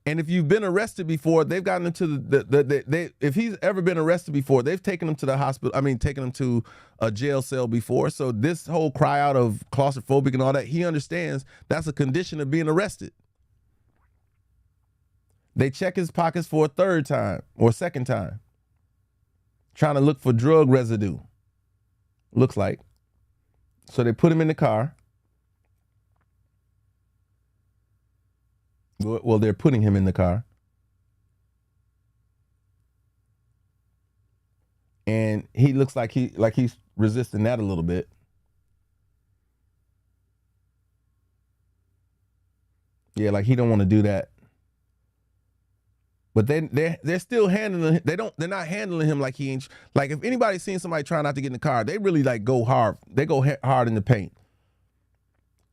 And if you've been arrested before, they've gotten him to if he's ever been arrested before, they've taken him to the hospital. I mean, taken him to a jail cell before. So this whole cry out of claustrophobic and all that, he understands that's a condition of being arrested. They check his pockets for a 3rd time or 2nd time, trying to look for drug residue, looks like. So they put him in the car. Well, they're putting him in the car. And he looks like he's resisting that a little bit. Yeah, like he don't want to do that. But they're still handling. They're not handling him like he ain't. Like if anybody's seen somebody trying not to get in the car, they really like go hard. They go hard in the paint.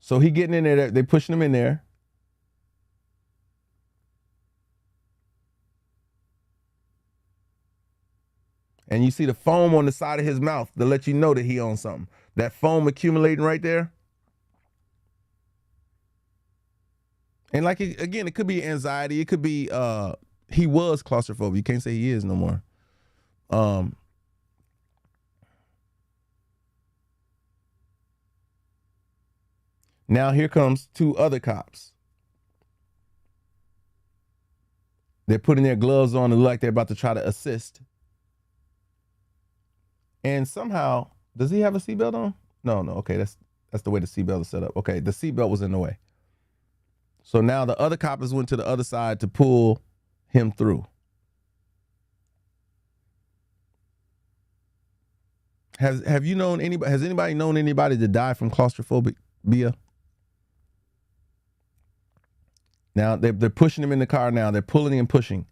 So he getting in there. They pushing him in there. And you see the foam on the side of his mouth to let you know that he on something. That foam accumulating right there. And like, again, it could be anxiety. It could be, he was claustrophobic. You can't say he is no more. Now here comes 2 other cops. They're putting their gloves on and look like they're about to try to assist. And somehow, does he have a seatbelt on? No. Okay, that's the way the seatbelt is set up. Okay, the seatbelt was in the way. So now the other coppers went to the other side to pull him through. Have you known anybody? Has anybody known anybody to die from claustrophobia? Now they're pushing him in the car. Now they're pulling and pushing.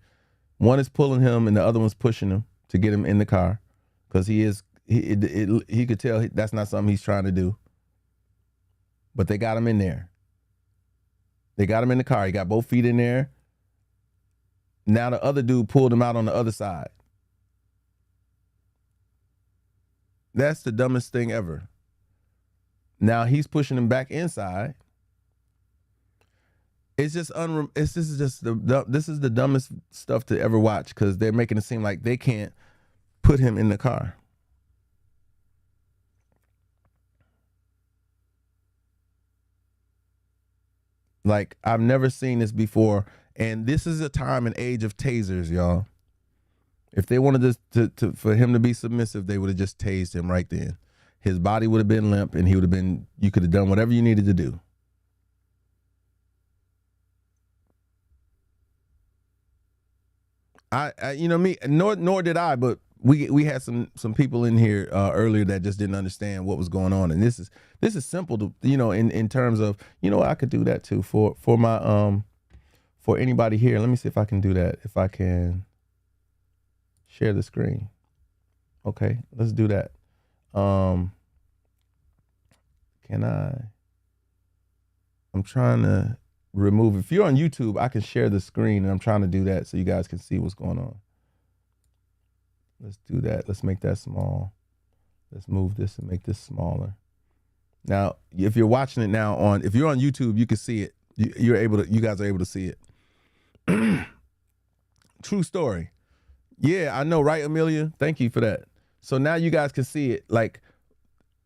One is pulling him, and the other one's pushing him to get him in the car. Because he could tell that's not something he's trying to do. But they got him in there. They got him in the car. He got both feet in there. Now the other dude pulled him out on the other side. That's the dumbest thing ever. Now he's pushing him back inside. It's just this is the dumbest stuff to ever watch because they're making it seem like they can't put him in the car. Like, I've never seen this before. And this is a time and age of tasers, y'all. If they wanted for him to be submissive, they would have just tased him right then. His body would have been limp and you could have done whatever you needed to do. Nor did I, but we had some people in here earlier that just didn't understand what was going on, and this is simple to in terms of I could do that too for my for anybody here. Let me see if I can do that. If I can share the screen, okay, let's do that. Can I? I'm trying to remove. If you're on YouTube, I can share the screen, and I'm trying to do that so you guys can see what's going on. Let's do that. Let's make that small. Let's move this and make this smaller. Now, if you're watching it now if you're on YouTube, you can see it. You guys are able to see it. True story. Yeah, I know, right, Amelia? Thank you for that. So now you guys can see it. Like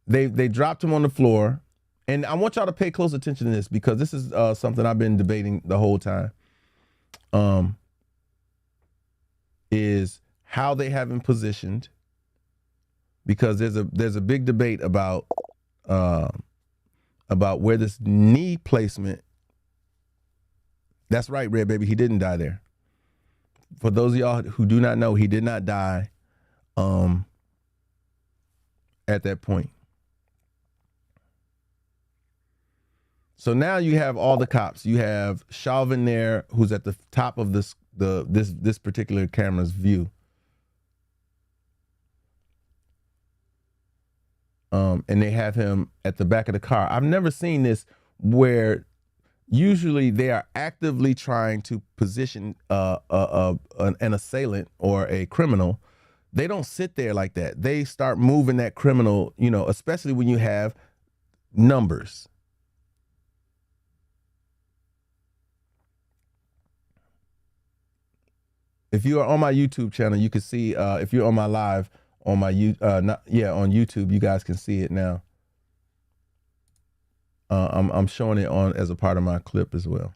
they dropped him on the floor, and I want y'all to pay close attention to this because this is something I've been debating the whole time. Is how they have him positioned, because there's a big debate about where this knee placement. That's right, Red Baby. He didn't die there. For those of y'all who do not know, he did not die at that point. So now you have all the cops. You have Chauvin there, who's at the top of this particular camera's view. And they have him at the back of the car. I've never seen this where usually they are actively trying to position an assailant or a criminal. They don't sit there like that. They start moving that criminal, you know, especially when you have numbers. If you are on my YouTube channel, you can see, if you're on my live on my on YouTube, you guys can see it now. I'm showing it on as a part of my clip as well.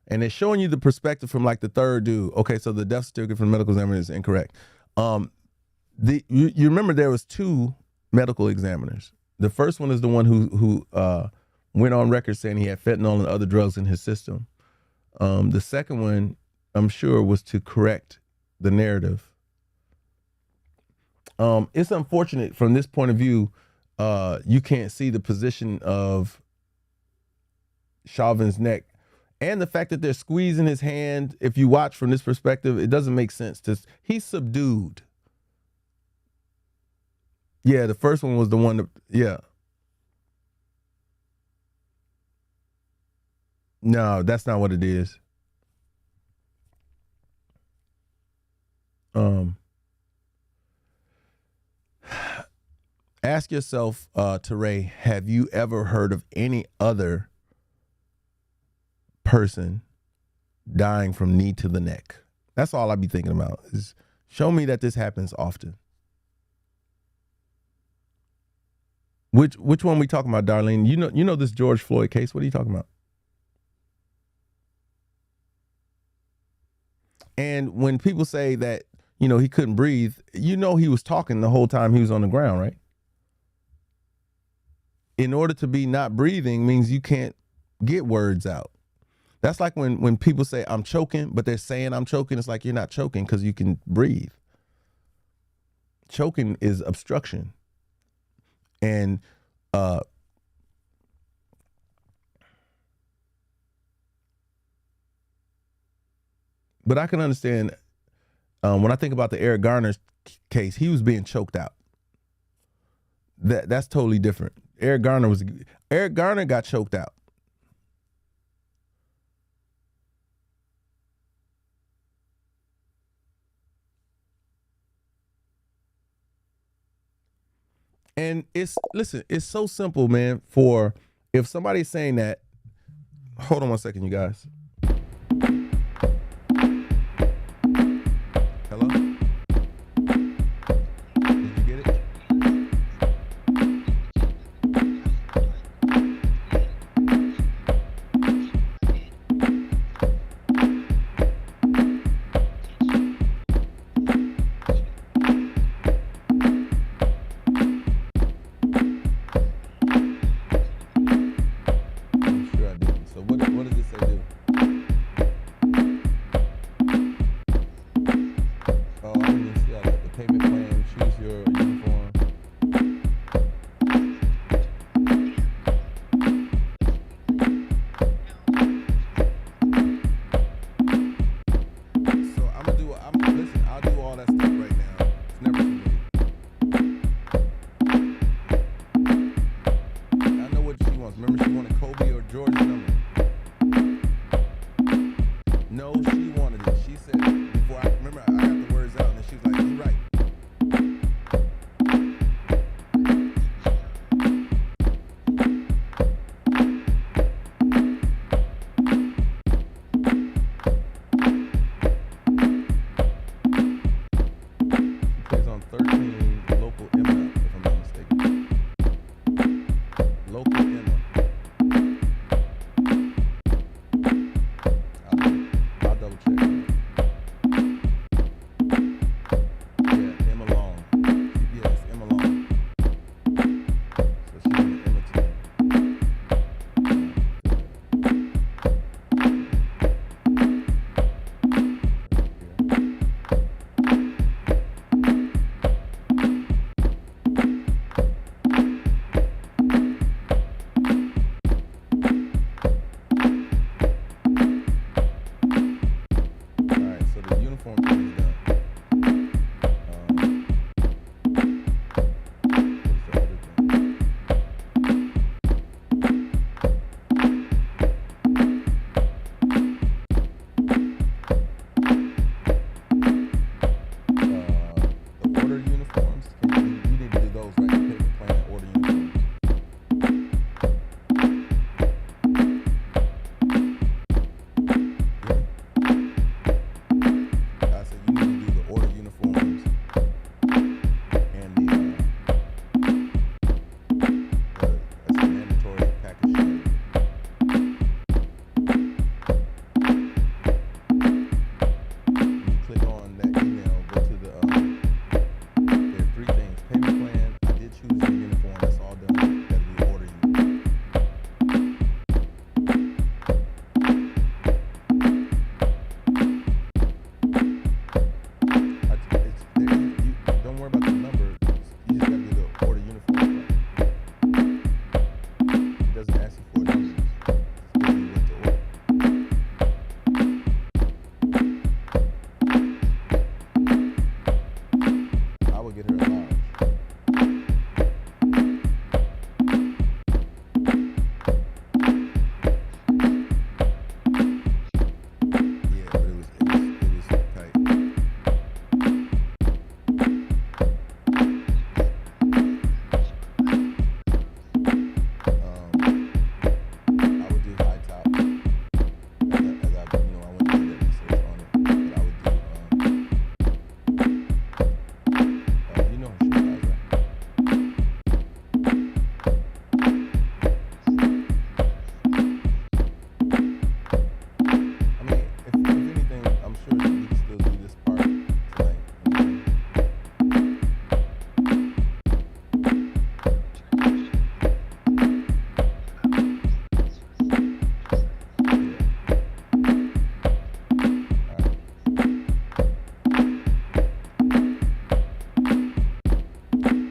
And it's showing you the perspective from like the third dude. Okay, so the death certificate from the medical examiner is incorrect. You remember there was two medical examiners. The first one is the one who went on record saying he had fentanyl and other drugs in his system. The second one, I'm sure, was to correct the narrative. It's unfortunate from this point of view, you can't see the position of Chauvin's neck and the fact that they're squeezing his hand. If you watch from this perspective, it doesn't make sense. He's subdued. Yeah, the first one was the one that, yeah. No, that's not what it is. Ask yourself, Teray, have you ever heard of any other person dying from knee to the neck? That's all I'd be thinking about, is show me that this happens often. Which one we talking about, Darlene? You know this George Floyd case. What are you talking about? And when people say that, you know, he couldn't breathe, you know he was talking the whole time he was on the ground, right? In order to be not breathing means you can't get words out. That's like when people say I'm choking, but they're saying I'm choking. It's like you're not choking because you can breathe. Choking is obstruction. And but I can understand when I think about the Eric Garner case, he was being choked out. That's totally different. Eric Garner got choked out. And it's so simple, man. For if somebody's saying that, hold on one second, you guys. Hello? Did you get it?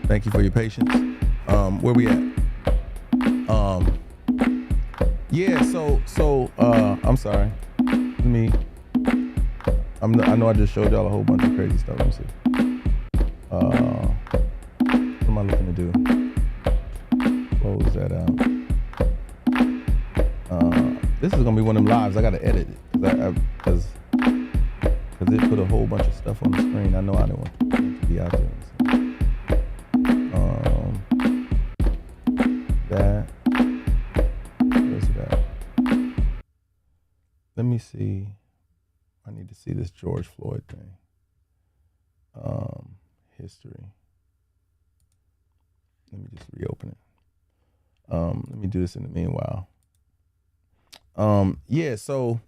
Thank you for your patience. Where we at? Yeah. So I'm sorry. I know I just showed y'all a whole bunch of crazy stuff. Let me see. What am I looking to do? Close that out. This is gonna be one of them lives I gotta edit it because it put a whole bunch of stuff on the screen. I know I don't want it to be out there. That. Where's that? Let me see. I need to see this George Floyd thing. History. Let me just reopen it. Let me do this in the meanwhile. Yeah, so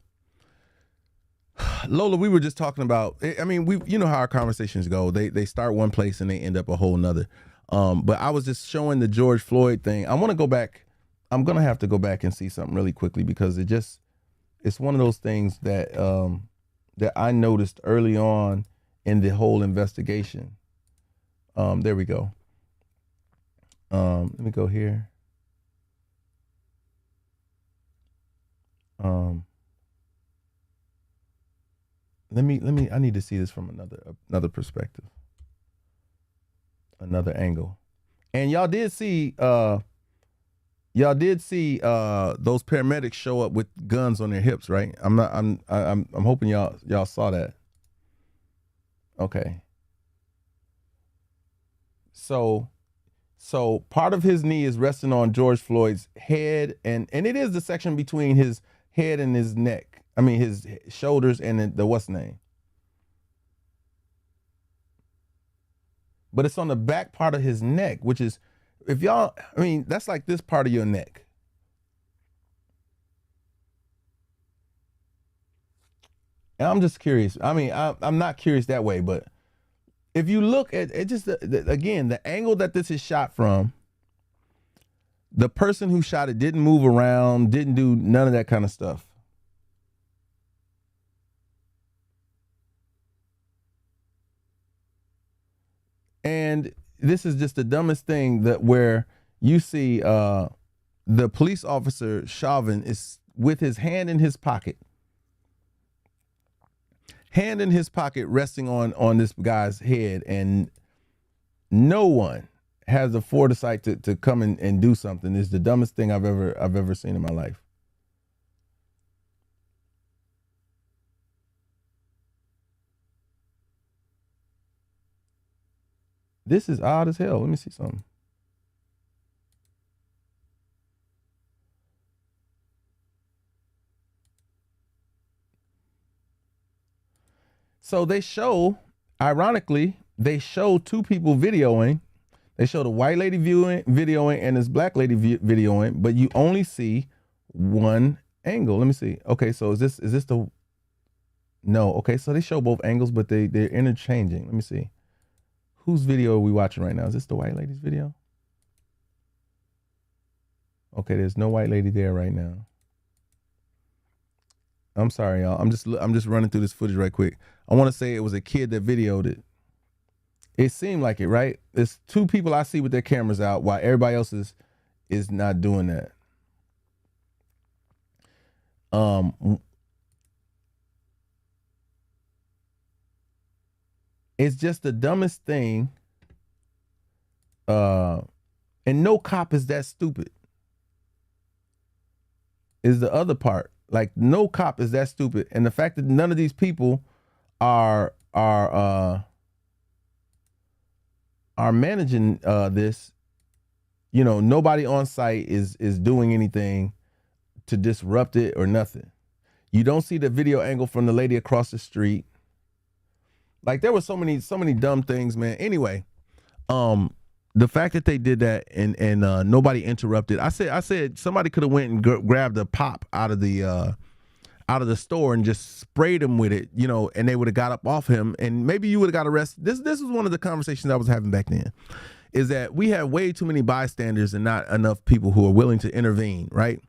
Lola, we were just talking about, I mean, you know how our conversations go. They start one place and they end up a whole nother. But I was just showing the George Floyd thing. I want to go back. I'm going to have to go back and see something really quickly because it's one of those things that that I noticed early on in the whole investigation. There we go. Let me go here. I need to see this from another perspective, another angle. And y'all did see those paramedics show up with guns on their hips, right? I'm hoping y'all saw that. Okay. So part of his knee is resting on George Floyd's head, and it is the section between his head and his neck. I mean, his shoulders and the what's name. But it's on the back part of his neck, which is, that's like this part of your neck. And I'm just curious. I mean, I'm not curious that way, but if you look at it, just again, the angle that this is shot from, the person who shot it didn't move around, didn't do none of that kind of stuff. And this is just the dumbest thing where you see the police officer Chauvin is with his hand in his pocket. Hand in his pocket resting on this guy's head, and no one has the foresight to come and do something. It's the dumbest thing I've ever seen in my life. This is odd as hell. Let me see something. So ironically, they show two people videoing. They show the white lady videoing and this black lady videoing, but you only see one angle. Let me see. Okay, so is this the, no, okay, so they show both angles, but they're interchanging. Let me see. Whose video are we watching right now? Is this the white lady's video? Okay, there's no white lady there right now. I'm sorry, y'all. I'm just running through this footage right quick. I want to say it was a kid that videoed it. It seemed like it, right? It's two people I see with their cameras out while everybody else is not doing that. It's just the dumbest thing. And no cop is that stupid. Is the other part. Like, no cop is that stupid. And the fact that none of these people are managing this, nobody on site is doing anything to disrupt it or nothing. You don't see the video angle from the lady across the street. Like, there were so many dumb things, man. Anyway, the fact that they did that and nobody interrupted. I said somebody could have went and grabbed a pop out of the store and just sprayed him with it, and they would have got up off him, and maybe you would have got arrested. This is one of the conversations I was having back then, is that we have way too many bystanders and not enough people who are willing to intervene, right?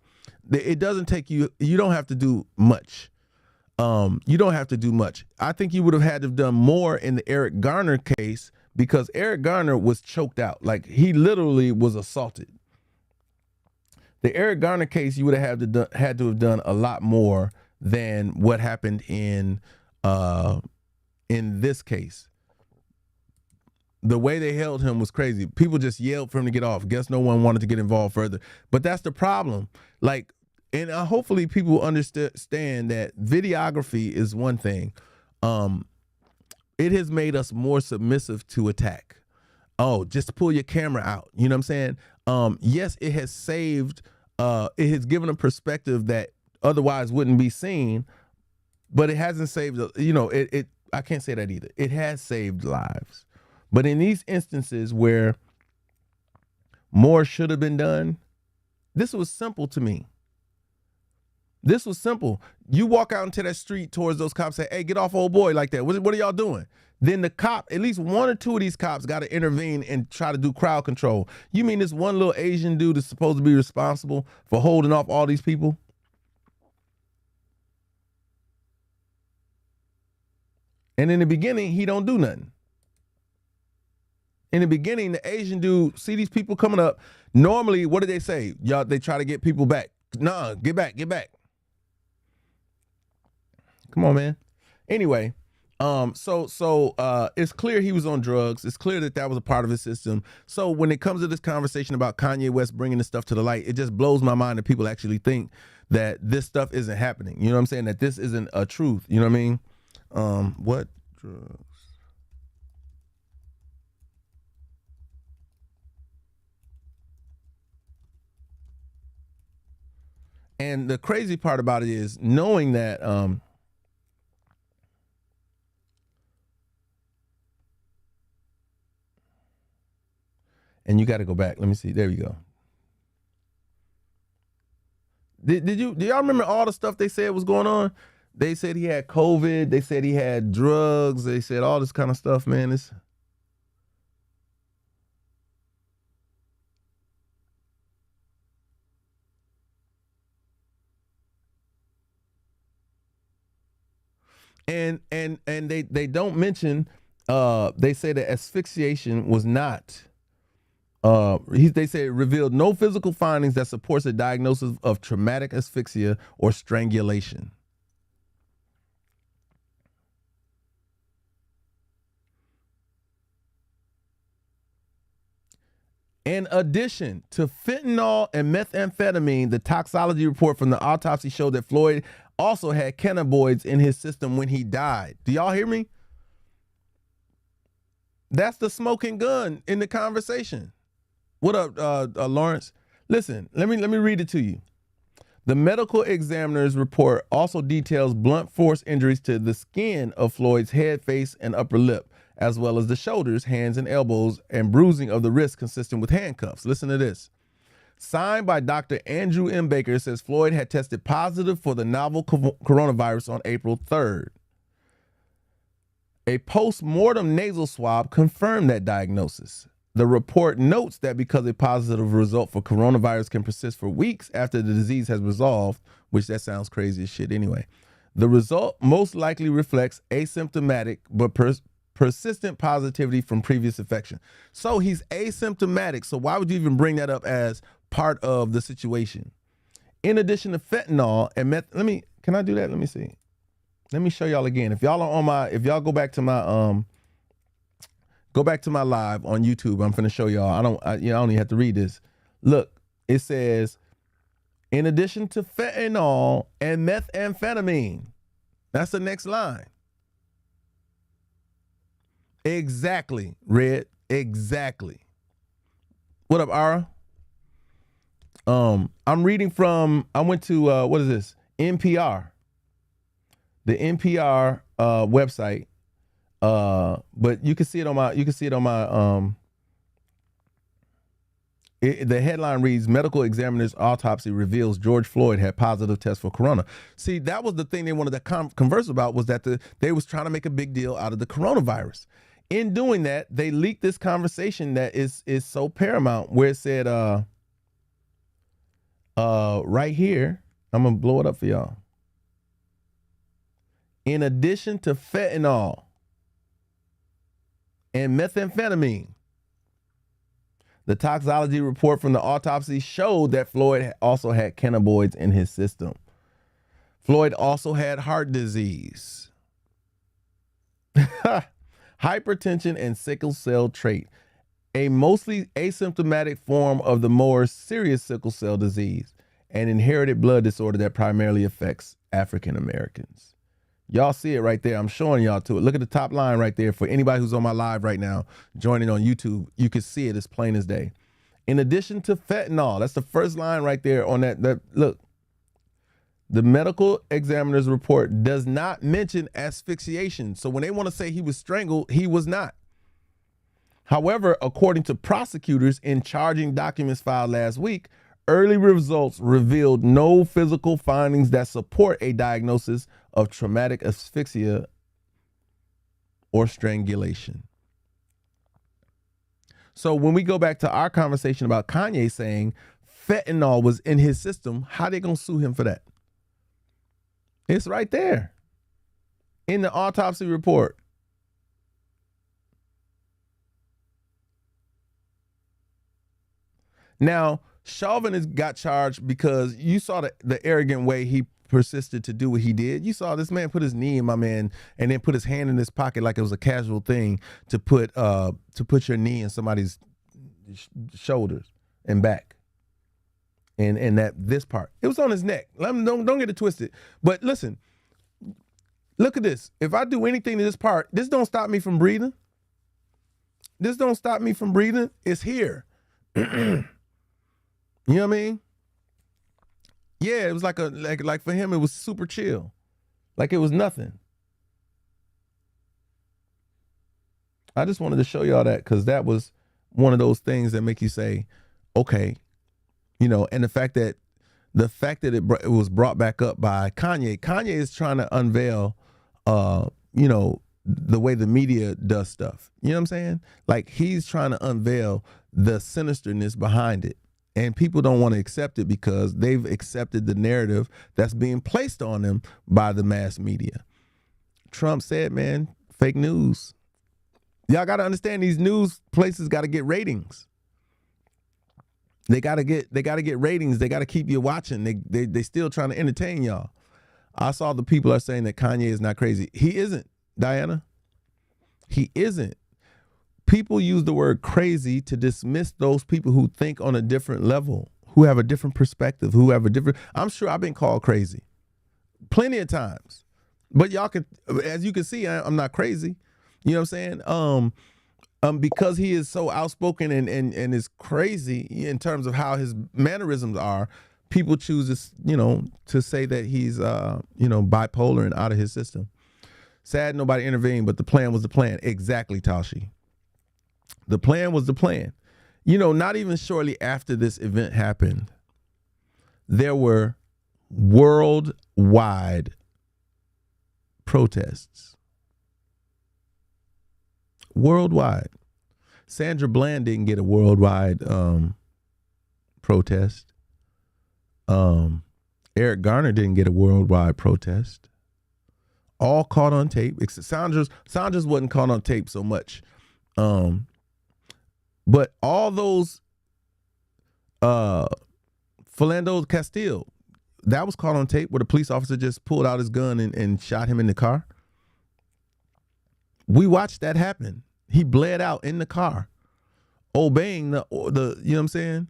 It doesn't take you don't have to do much. You don't have to do much. I think you would have had to have done more in the Eric Garner case, because Eric Garner was choked out. Like, he literally was assaulted. The Eric Garner case, you would have had to have done a lot more than what happened in this case. The way they held him was crazy. People just yelled for him to get off. Guess no one wanted to get involved further. But that's the problem. Like, and hopefully people understand that videography is one thing. It has made us more submissive to attack. Oh, just pull your camera out. You know what I'm saying? Yes, it has saved, it has given a perspective that otherwise wouldn't be seen, but it hasn't saved, you know, I can't say that either. It has saved lives. But in these instances where more should have been done, this was simple to me. This was simple. You walk out into that street towards those cops, say, hey, get off old boy like that. What are y'all doing? Then the cop, at least one or two of these cops got to intervene and try to do crowd control. You mean this one little Asian dude is supposed to be responsible for holding off all these people? And in the beginning, he don't do nothing. In the beginning, the Asian dude see these people coming up. Normally, what do they say? Y'all, they try to get people back. Nah, get back, get back. Come on, man. Anyway, so it's clear he was on drugs. It's clear that was a part of his system. So when it comes to this conversation about Kanye West bringing this stuff to the light, it just blows my mind that people actually think that this stuff isn't happening. You know what I'm saying? That this isn't a truth. You know what I mean? What drugs? And the crazy part about it is knowing that and you got to go back. Let me see. There you go. Do y'all remember all the stuff they said was going on? They said he had COVID. They said he had drugs. They said all this kind of stuff, man. And they don't mention, they say that asphyxiation was not, they say it revealed no physical findings that supports a diagnosis of traumatic asphyxia or strangulation. In addition to fentanyl and methamphetamine, the toxicology report from the autopsy showed that Floyd also had cannabinoids in his system when he died. Do y'all hear me? That's the smoking gun in the conversation. What up, Lawrence? Listen, let me read it to you. The medical examiner's report also details blunt force injuries to the skin of Floyd's head, face, and upper lip, as well as the shoulders, hands, and elbows, and bruising of the wrist consistent with handcuffs. Listen to this. Signed by Dr. Andrew M. Baker, says Floyd had tested positive for the novel coronavirus on April 3rd. A post-mortem nasal swab confirmed that diagnosis. The report notes that because a positive result for coronavirus can persist for weeks after the disease has resolved, which that sounds crazy as shit anyway, the result most likely reflects asymptomatic but persistent positivity from previous infection. So he's asymptomatic. So why would you even bring that up as part of the situation? In addition to fentanyl and can I do that? Let me see. Let me show y'all again. If y'all are if y'all go back to my live on YouTube, I'm finna show y'all. I don't even have to read this. Look, it says, in addition to fentanyl and methamphetamine. That's the next line. Exactly, Red. Exactly. What up, Ara? I'm reading from, I went to, what is this? NPR. The NPR website. But you can see it on my, the headline reads, medical examiner's autopsy reveals George Floyd had positive test for corona. See, that was the thing they wanted to converse about, was that they was trying to make a big deal out of the coronavirus. In doing that, they leaked this conversation that is so paramount, where it said, right here, I'm gonna blow it up for y'all. In addition to fentanyl and methamphetamine. The toxicology report from the autopsy showed that Floyd also had cannabinoids in his system. Floyd also had heart disease, hypertension, and sickle cell trait, a mostly asymptomatic form of the more serious sickle cell disease, an inherited blood disorder that primarily affects African Americans. Y'all see it right there. I'm showing y'all to it. Look at the top line right there. For anybody who's on my live right now, joining on YouTube, you can see it as plain as day. In addition to fentanyl, that's the first line right there on that. Look, the medical examiner's report does not mention asphyxiation. So when they want to say he was strangled, he was not. However, according to prosecutors in charging documents filed last week, early results revealed no physical findings that support a diagnosis of traumatic asphyxia or strangulation. So when we go back to our conversation about Kanye saying fentanyl was in his system, how they gonna sue him for that? It's right there in the autopsy report. Now, Chauvin has got charged because you saw the arrogant way he persisted to do what he did. You saw this man put his knee in my man and then put his hand in his pocket like it was a casual thing to put your knee in somebody's shoulders and back. And that this part. It was on his neck. Don't get it twisted. But listen, look at this. If I do anything to this part, this don't stop me from breathing. This don't stop me from breathing. It's here. You know what I mean? Yeah, it was like for him, it was super chill. Like it was nothing. I just wanted to show y'all that because that was one of those things that make you say, okay, you know, and the fact that it was brought back up by Kanye. Kanye is trying to unveil, you know, the way the media does stuff. You know what I'm saying? Like he's trying to unveil the sinisterness behind it. And people don't want to accept it because they've accepted the narrative that's being placed on them by the mass media. Trump said, man, fake news. Y'all got to understand these news places got to get ratings. They got to get ratings. They got to keep you watching. They still trying to entertain y'all. I saw the people are saying that Kanye is not crazy. He isn't, Diana. He isn't. People use the word crazy to dismiss those people who think on a different level, who have a different perspective, who have a different. I'm sure I've been called crazy plenty of times, but y'all can, as you can see, I'm not crazy. You know what I'm saying? Because he is so outspoken and is crazy in terms of how his mannerisms are, people choose this, you know, to say that he's, you know, bipolar and out of his system. Sad nobody intervened, but the plan was the plan. Exactly, Tashi. The plan was the plan. You know, not even shortly after this event happened, there were worldwide protests. Worldwide. Sandra Bland didn't get a worldwide protest. Eric Garner didn't get a worldwide protest. All caught on tape. Sandra's wasn't caught on tape so much. But all those Philando Castile, that was caught on tape where the police officer just pulled out his gun and shot him in the car. We watched that happen. He bled out in the car, obeying the you know what I'm saying?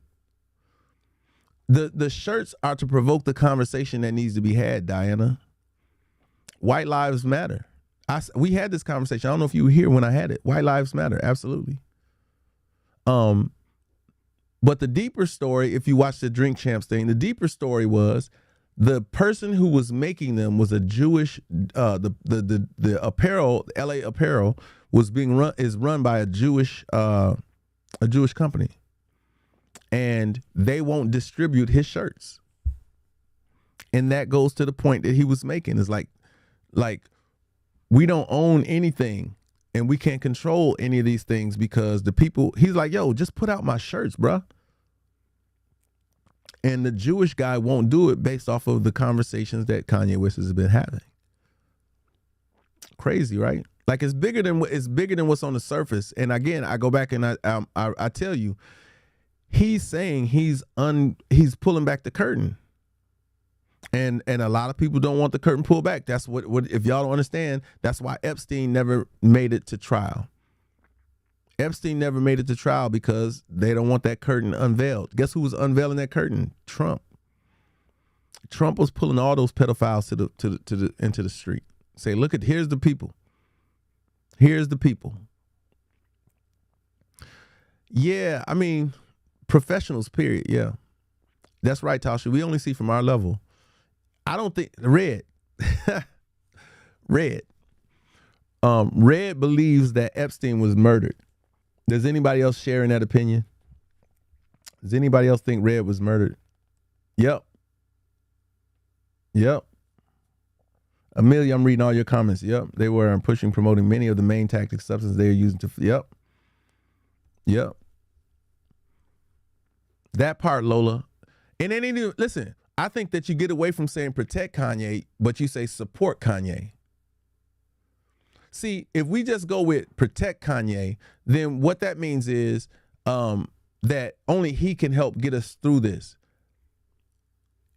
The shirts are to provoke the conversation that needs to be had, Diana. White lives matter. We had this conversation. I don't know if you were here when I had it. White lives matter, absolutely. But the deeper story, if you watch the Drink Champs thing, the deeper story was the person who was making them was a Jewish. The apparel, LA Apparel, is run by a Jewish company, and they won't distribute his shirts. And that goes to the point that he was making is like we don't own anything. And we can't control any of these things because the people, he's like, yo, just put out my shirts, bruh. And the Jewish guy won't do it based off of the conversations that Kanye West has been having. Crazy, right? Like it's bigger than what's on the surface. And again, I go back and I tell you, he's saying he's pulling back the curtain. And a lot of people don't want the curtain pulled back. That's what if y'all don't understand, that's why Epstein never made it to trial. Epstein never made it to trial because they don't want that curtain unveiled. Guess who was unveiling that curtain? Trump. Trump was pulling all those pedophiles into the street. Say, look at, here's the people. Here's the people. Yeah, I mean, professionals, period. Yeah. That's right, Tasha. We only see from our level. I don't think Red believes that Epstein was murdered. Does anybody else share in that opinion? Does anybody else think Red was murdered? Yep. Amelia, I'm reading all your comments. Yep. They were pushing, promoting many of the main tactics, substances they are using to. Yep. That part, Lola. And then, listen, I think that you get away from saying protect Kanye, but you say support Kanye. See, if we just go with protect Kanye, then what that means is that only he can help get us through this.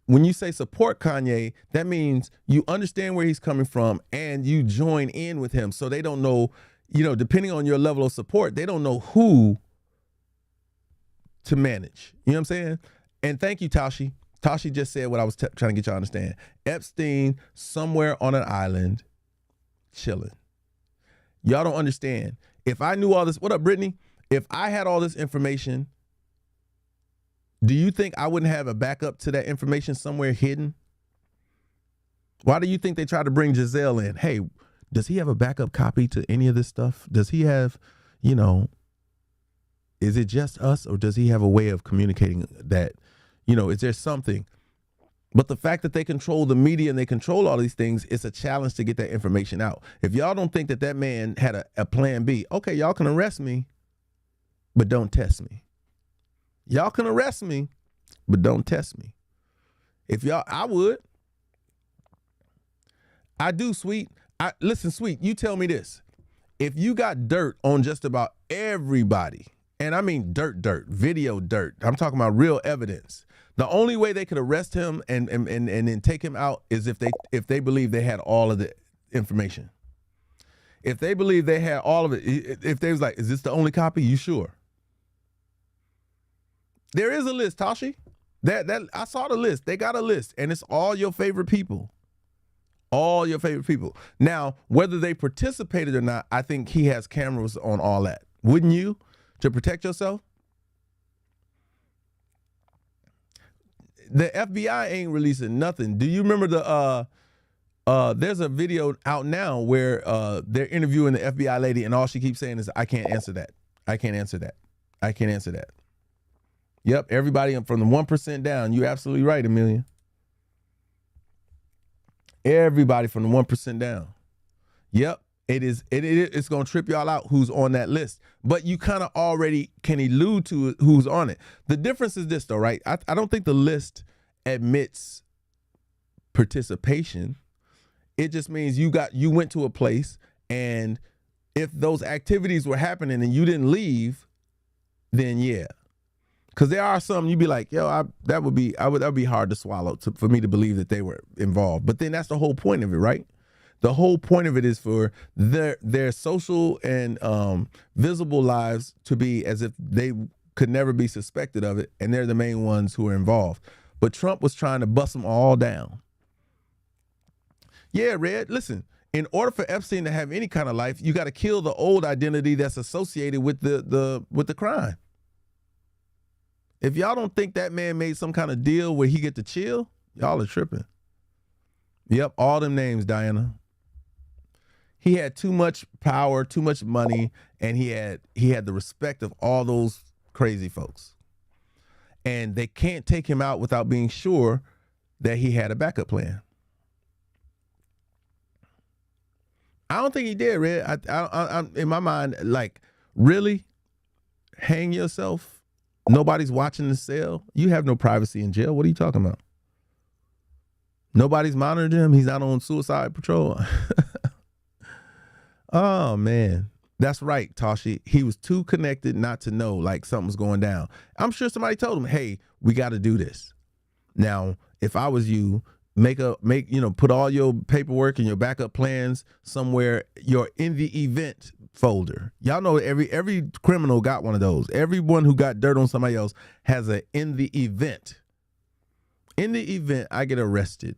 When you say support Kanye, that means you understand where he's coming from and you join in with him. So they don't know, depending on your level of support, they don't know who to manage. You know what I'm saying? And thank you, Tashi. Tashi just said what I was trying to get y'all to understand. Epstein somewhere on an island chilling. Y'all don't understand. If I knew all this, what up, Brittany? If I had all this information, do you think I wouldn't have a backup to that information somewhere hidden? Why do you think they tried to bring Giselle in? Hey, does he have a backup copy to any of this stuff? Does he have, is it just us, or does he have a way of communicating that, is there something? But the fact that they control the media and they control all these things, it's a challenge to get that information out. If y'all don't think that man had a plan B, okay, y'all can arrest me, but don't test me. Y'all can arrest me, but don't test me. I would. I do, Sweet. Listen, Sweet, you tell me this. If you got dirt on just about everybody, and I mean dirt, video dirt, I'm talking about real evidence. The only way they could arrest him and then take him out is if they believe they had all of the information. If they believe they had all of it, if they was like, is this the only copy? You sure? There is a list, Tashi. That I saw the list. They got a list, and it's all your favorite people. All your favorite people. Now, whether they participated or not, I think he has cameras on all that. Wouldn't you? To protect yourself? The FBI ain't releasing nothing. Do you remember there's a video out now where they're interviewing the FBI lady, and all she keeps saying is, I can't answer that. I can't answer that. I can't answer that. Yep, everybody from the 1% down. You're absolutely right, Amelia. Everybody from the 1% down. Yep, it's going to trip y'all out who's on that list. But you kind of already can allude to who's on it. The difference is this, though, right? I don't think the list admits participation. It just means you went to a place, and if those activities were happening and you didn't leave, then yeah. Because there are some you'd be like, yo, that would be hard to swallow for me to believe that they were involved. But then that's the whole point of it, right? The whole point of it is for their social and visible lives to be as if they could never be suspected of it, and they're the main ones who are involved. But Trump was trying to bust them all down. Yeah, Red, listen, in order for Epstein to have any kind of life, you got to kill the old identity that's associated with the crime. If y'all don't think that man made some kind of deal where he get to chill, y'all are tripping. Yep, all them names, Diana. He had too much power, too much money, and he had the respect of all those crazy folks. And they can't take him out without being sure that he had a backup plan. I don't think he did, Red. I'm in my mind, like, really? Hang yourself? Nobody's watching the cell? You have no privacy in jail. What are you talking about? Nobody's monitoring him. He's not on suicide patrol. Oh man. That's right, Tashi. He was too connected not to know like something was going down. I'm sure somebody told him, hey, we got to do this. Now, if I was you, put all your paperwork and your backup plans somewhere, you're in the event folder. Y'all know every criminal got one of those. Everyone who got dirt on somebody else has a in the event. In the event I get arrested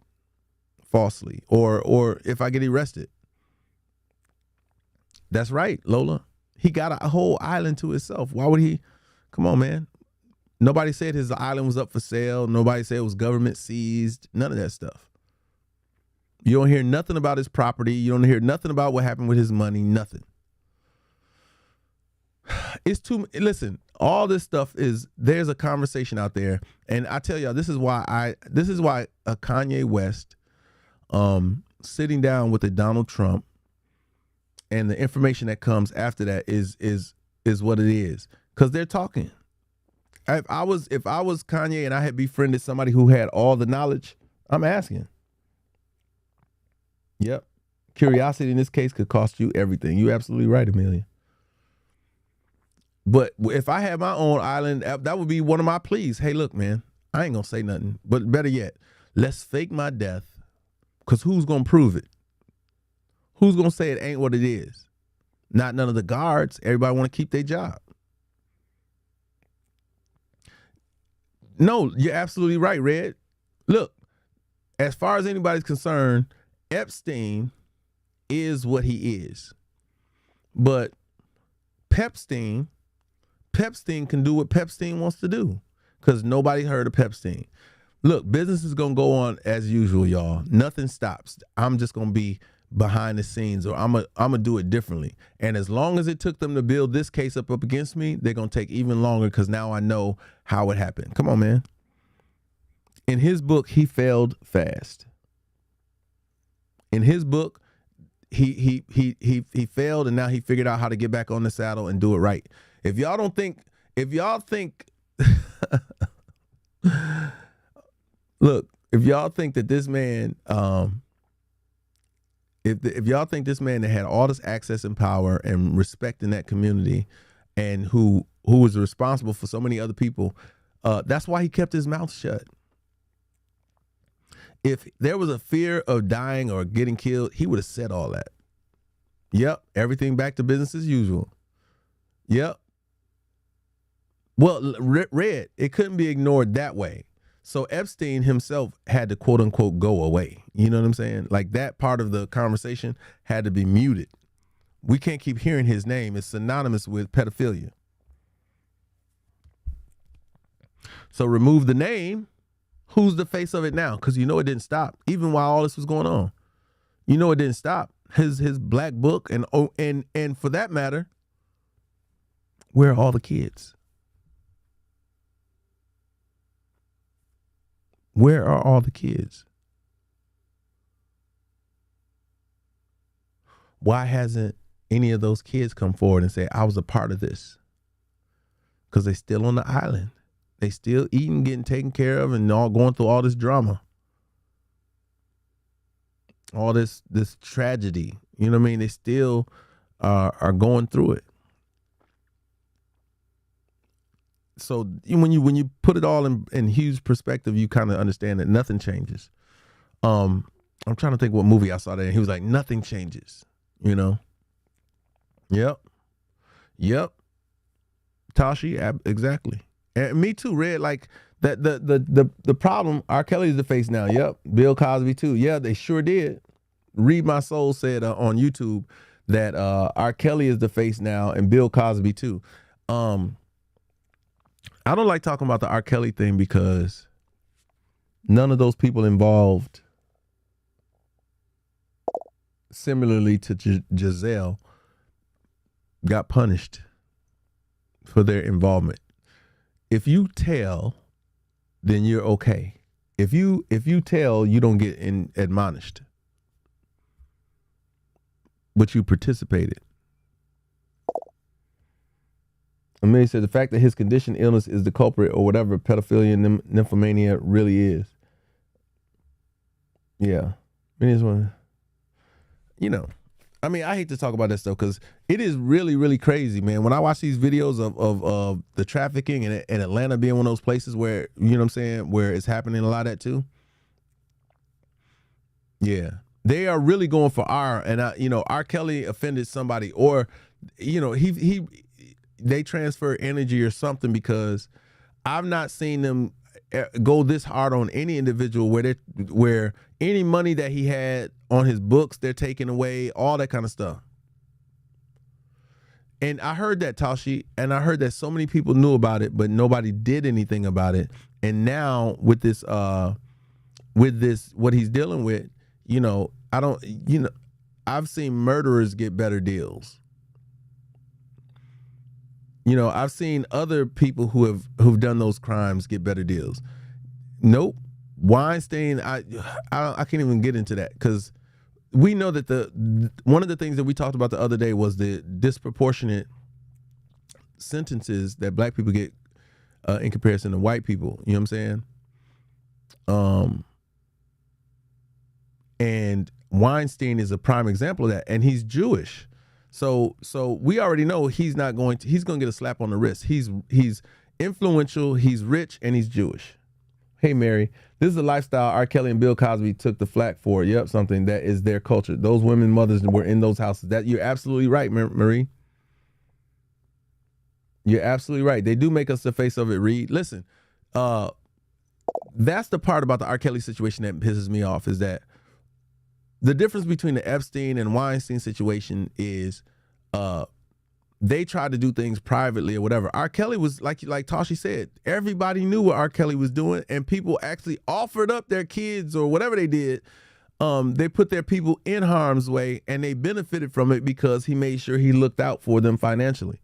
falsely, or if I get arrested. That's right, Lola. He got a whole island to himself. Why would he? Come on, man. Nobody said his island was up for sale. Nobody said it was government seized. None of that stuff. You don't hear nothing about his property. You don't hear nothing about what happened with his money. Nothing. It's too. Listen, all this stuff there's a conversation out there, and I tell y'all, this is why a Kanye West, sitting down with a Donald Trump, and the information that comes after that is what it is, because they're talking. If I was Kanye and I had befriended somebody who had all the knowledge, I'm asking. Yep. Curiosity in this case could cost you everything. You're absolutely right, Amelia. But if I had my own island, that would be one of my pleas. Hey, look, man, I ain't going to say nothing. But better yet, let's fake my death, because who's going to prove it? Who's going to say it ain't what it is? Not none of the guards. Everybody want to keep their job. No, you're absolutely right, Red. Look, as far as anybody's concerned, Epstein is what he is. But Pepstein can do what Pepstein wants to do, because nobody heard of Pepstein. Look, business is going to go on as usual, y'all. Nothing stops. I'm just going to be behind the scenes, or I'm gonna do it differently. And as long as it took them to build this case up against me, they're going to take even longer, because now I know how it happened. Come on, man. In his book, he failed fast. In his book, he failed, and now he figured out how to get back on the saddle and do it right. If y'all think look, if y'all think that this man if y'all think this man that had all this access and power and respect in that community, and who was responsible for so many other people, that's why he kept his mouth shut. If there was a fear of dying or getting killed, he would have said all that. Yep, everything back to business as usual. Yep. Well, Red, it couldn't be ignored that way. So Epstein himself had to, quote unquote, go away. You know what I'm saying? Like, that part of the conversation had to be muted. We can't keep hearing his name. It's synonymous with pedophilia. So remove the name. Who's the face of it now? Because you know it didn't stop. Even while all this was going on, you know it didn't stop. His black book, and for that matter, where are all the kids? Where are all the kids? Why hasn't any of those kids come forward and say, I was a part of this? Because they're still on the island. They still eating, getting taken care of, and all going through all this drama. All this tragedy. You know what I mean? They still are going through it. So when you put it all in huge perspective, you kind of understand that nothing changes. I'm trying to think what movie I saw that, and he was like, nothing changes, you know? Yep. Tashi, exactly. And me too, Red. Like that the problem, R. Kelly is the face now. Yep. Bill Cosby too. Yeah, they sure did. Read My Soul said on YouTube that R. Kelly is the face now, and Bill Cosby too. I don't like talking about the R. Kelly thing, because none of those people involved, similarly to Giselle, got punished for their involvement. If you tell, then you're okay. If you tell, you don't get admonished, but you participated. Amelia said the fact that his condition, illness, is the culprit, or whatever pedophilia and nymphomania really is. Yeah. One, you know, I mean, I hate to talk about that stuff because it is really, really crazy, man. When I watch these videos of the trafficking and Atlanta being one of those places where, you know what I'm saying, where it's happening a lot of that too. Yeah. They are really going for R Kelly offended somebody, or, they transfer energy or something, because I've not seen them go this hard on any individual where any money that he had on his books, they're taking away, all that kind of stuff. And I heard that, Tashi, and I heard that so many people knew about it, but nobody did anything about it. And now with this, what he's dealing with, I've seen murderers get better deals. I've seen other people who've done those crimes get better deals. Nope. Weinstein, I can't even get into that, because we know that one of the things that we talked about the other day was the disproportionate sentences that black people get in comparison to white people. You know what I'm saying? And Weinstein is a prime example of that, and he's Jewish. So we already know he's going to get a slap on the wrist. He's influential, he's rich, and he's Jewish. Hey, Mary, this is a lifestyle R. Kelly and Bill Cosby took the flack for. Yep, something that is their culture. Those women mothers were in those houses. That you're absolutely right, Marie. You're absolutely right. They do make us the face of it, Reed. Listen, that's the part about the R. Kelly situation that pisses me off, is that the difference between the Epstein and Weinstein situation is they tried to do things privately or whatever. R. Kelly was, like Tashi said, everybody knew what R. Kelly was doing, and people actually offered up their kids or whatever they did. They put their people in harm's way, and they benefited from it because he made sure he looked out for them financially.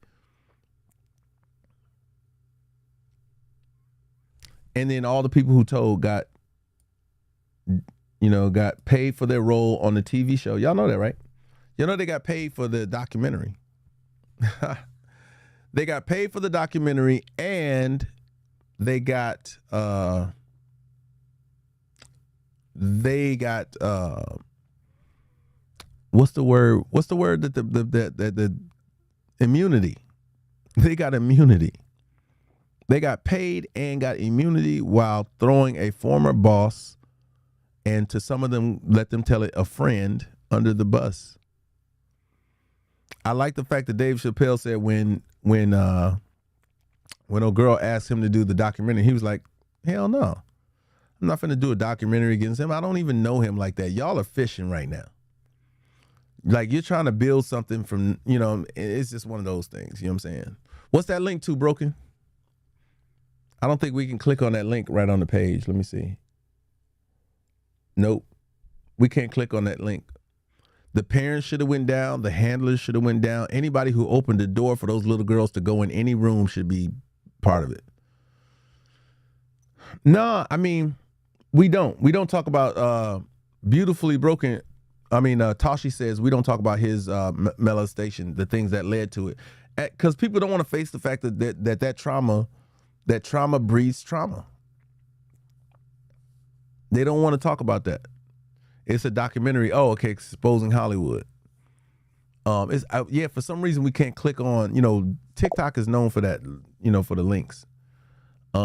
And then all the people who told got paid for their role on the TV show. Y'all know that, right? They got paid for the documentary. They got paid for the documentary, and they got what's the word that the immunity. They got immunity. They got paid and got immunity while throwing a former boss, and to some of them, let them tell it, a friend, under the bus. I like the fact that Dave Chappelle said when a girl asked him to do the documentary, he was like, hell no. I'm not finna do a documentary against him. I don't even know him like that. Y'all are fishing right now. Like, you're trying to build something from, it's just one of those things. You know what I'm saying? What's that link to, Broken? I don't think we can click on that link right on the page. Let me see. Nope. We can't click on that link. The parents should have went down. The handlers should have went down. Anybody who opened the door for those little girls to go in any room should be part of it. No, I mean, we don't. We don't talk about Beautifully Broken. I mean, Tashi says we don't talk about his molestation, the things that led to it. Because people don't want to face the fact that trauma breeds trauma. They don't want to talk about that. It's a documentary. Oh, okay, exposing Hollywood. For some reason we can't click on. TikTok is known for that. For the links. They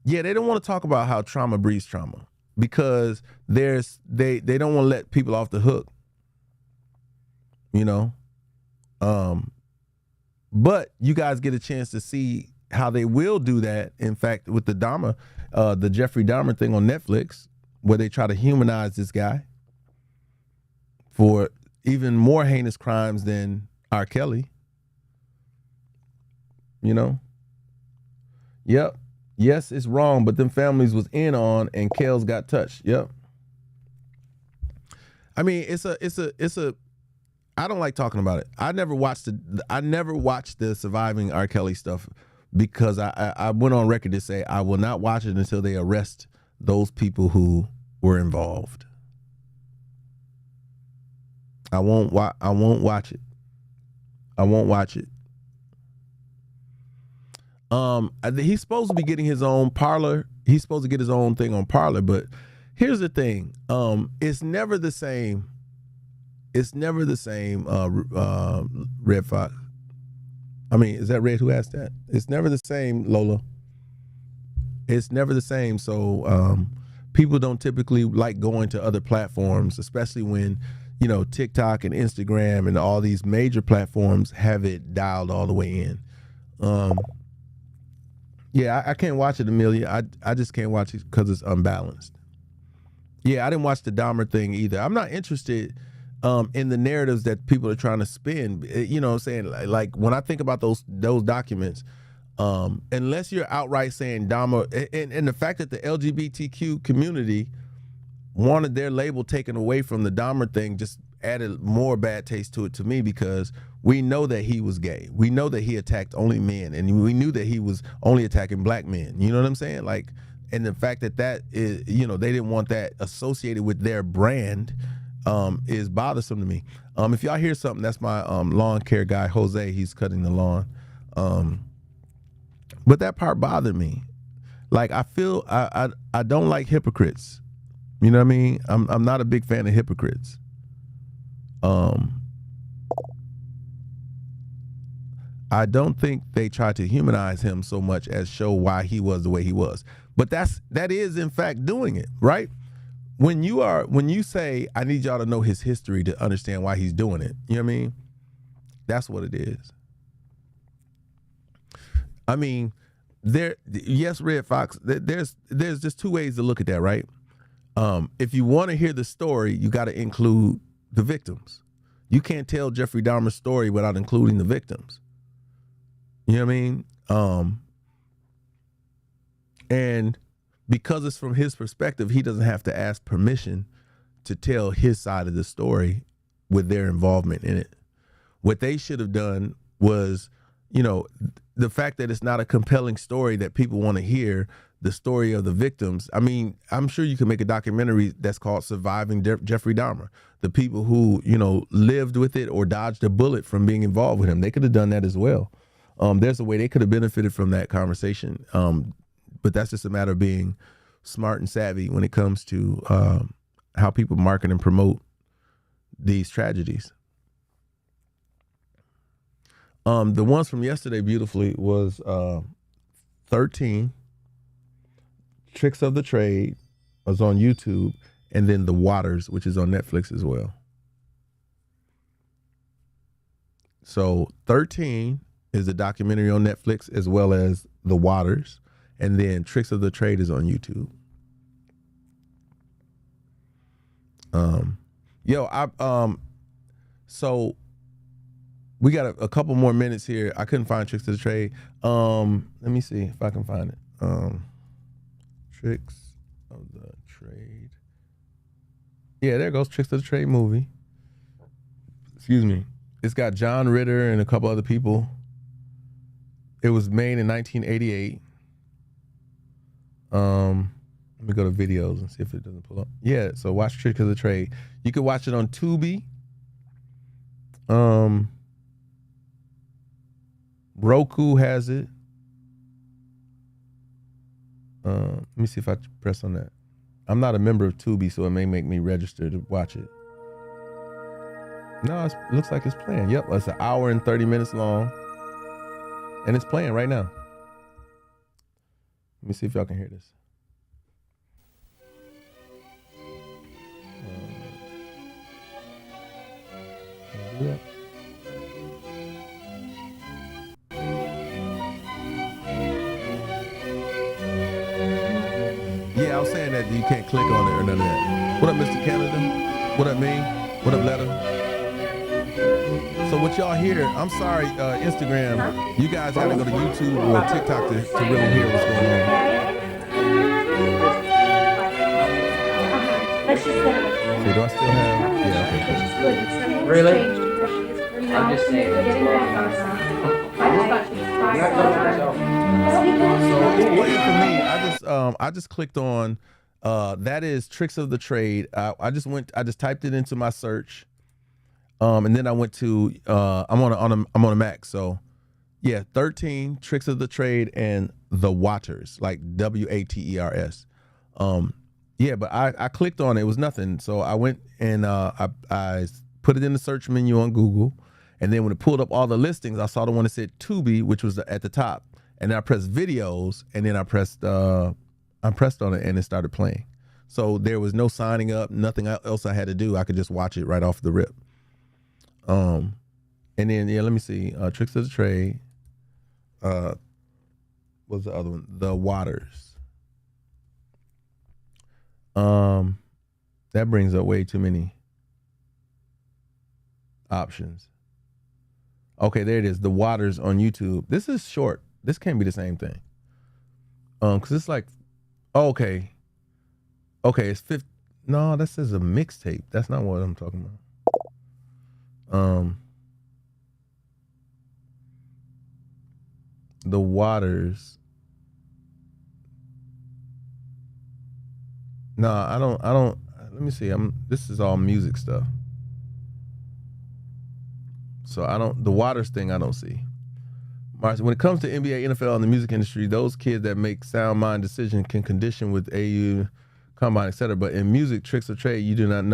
don't want to talk about how trauma breeds trauma, because they don't want to let people off the hook. But you guys get a chance to see how they will do that. In fact, with the Jeffrey Dahmer thing on Netflix, where they try to humanize this guy for even more heinous crimes than R. Kelly. Yep. Yes, it's wrong, but them families was in on, and Kels got touched. Yep. I mean, it's a. I don't like talking about it. I never watched the surviving R. Kelly stuff, because I went on record to say I will not watch it until they arrest those people who were involved. I won't watch it. I won't watch it. He's supposed to be getting his own Parler. He's supposed to get his own thing on Parler, but here's the thing. It's never the same It's never the same, Red Fox. I mean, is that Red who asked that? It's never the same, Lola. It's never the same. So people don't typically like going to other platforms, especially when, you know, TikTok and Instagram and all these major platforms have it dialed all the way in. Yeah, I can't watch it, Amelia. I just can't watch it because it's unbalanced. Yeah, I didn't watch the Dahmer thing either. I'm not interested in the narratives that people are trying to spin. You know what I'm saying? Like when I think about those documents, unless you're outright saying Dahmer, and the fact that the LGBTQ community wanted their label taken away from the Dahmer thing just added more bad taste to it to me, because we know that he was gay. We know that he attacked only men, and we knew that he was only attacking black men. You know what I'm saying? Like, and the fact that that is, you know, they didn't want that associated with their brand is bothersome to me. If y'all hear something, that's my lawn care guy, Jose. He's cutting the lawn. But that part bothered me. Like, I feel I don't like hypocrites. You know what I mean? I'm not a big fan of hypocrites. I don't think they try to humanize him so much as show why he was the way he was. But that is in fact doing it, right? When you say, I need y'all to know his history to understand why he's doing it, you know what I mean? That's what it is. I mean, yes, Red Fox, there's just two ways to look at that, right? If you want to hear the story, you got to include the victims. You can't tell Jeffrey Dahmer's story without including the victims. You know what I mean? And because it's from his perspective, he doesn't have to ask permission to tell his side of the story with their involvement in it. What they should have done was, you know, the fact that it's not a compelling story that people want to hear, the story of the victims. I mean, I'm sure you can make a documentary that's called Surviving Jeffrey Dahmer. The people who, you know, lived with it or dodged a bullet from being involved with him, they could have done that as well. There's a way they could have benefited from that conversation. But that's just a matter of being smart and savvy when it comes to how people market and promote these tragedies. The ones from yesterday, beautifully, was 13, Tricks of the Trade, was on YouTube, and then The Waters, which is on Netflix as well. So 13 is a documentary on Netflix, as well as The Waters, and then Tricks of the Trade is on YouTube. So we got a couple more minutes here. I couldn't find Tricks of the Trade. Let me see if I can find it. Tricks of the Trade. Yeah, there goes Tricks of the Trade movie. Excuse me. It's got John Ritter and a couple other people. It was made in 1988. Let me go to videos and see if it doesn't pull up. Yeah, so watch Tricks of the Trade. You can watch it on Tubi. Roku has it. Let me see if I press on that. I'm not a member of Tubi, so it may make me register to watch it. No, it looks like it's playing. Yep, it's an hour and 30 minutes long. And it's playing right now. Let me see if y'all can hear this. Can I do that? Yeah, I was saying that you can't click on it or none of that. What up, Mr. Canada? What up, me? What up, Letter? So what y'all hear, I'm sorry, Instagram, you guys gotta go to YouTube or TikTok to really hear what's going on. So do I still have, yeah, okay, cool. Really? I'm just saying So it's playing for me. I just clicked on, that is Tricks of the Trade. I just typed it into my search. And then I went to I'm on a Mac, so yeah, 13 Tricks of the Trade and The Waters, like WATERS. Yeah, but I clicked on it. It was nothing, so I went and I put it in the search menu on Google, and then when it pulled up all the listings, I saw the one that said Tubi, which was at the top, and then I pressed videos, and then I pressed on it, and it started playing. So there was no signing up, nothing else I had to do. I could just watch it right off the rip. And then let me see, Tricks of the Trade. What's the other one? The Waters. That brings up way too many options. Okay, there it is. The Waters on YouTube. This is short. This can't be the same thing. Cause it's like, okay, it's 50. No, that says a mixtape. That's not what I'm talking about. The Waters. No, I don't. Let me see. This is all music stuff. So the Waters thing I don't see. Marcy, when it comes to NBA, NFL, and the music industry, those kids that make sound mind decisions can condition with AU, combine, etc. But in music, Tricks of Trade, you do not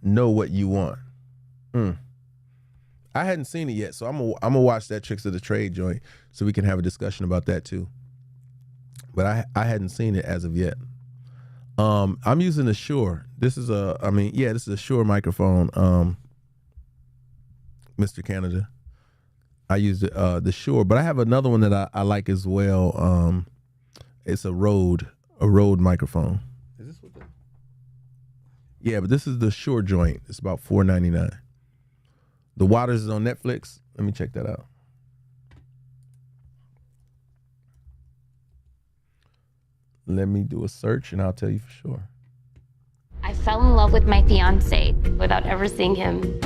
know what you want. I hadn't seen it yet, so I'm gonna watch that Tricks of the Trade joint so we can have a discussion about that too. But I hadn't seen it as of yet. I'm using the Shure. This is a Shure microphone, Mr. Canada. I use the Shure, but I have another one that I like as well. It's a Rode microphone. Is this what Yeah, but this is the Shure joint. It's about $4.99. The Waters is on Netflix. Let me check that out. Let me do a search and I'll tell you for sure. I fell in love with my fiance without ever seeing him.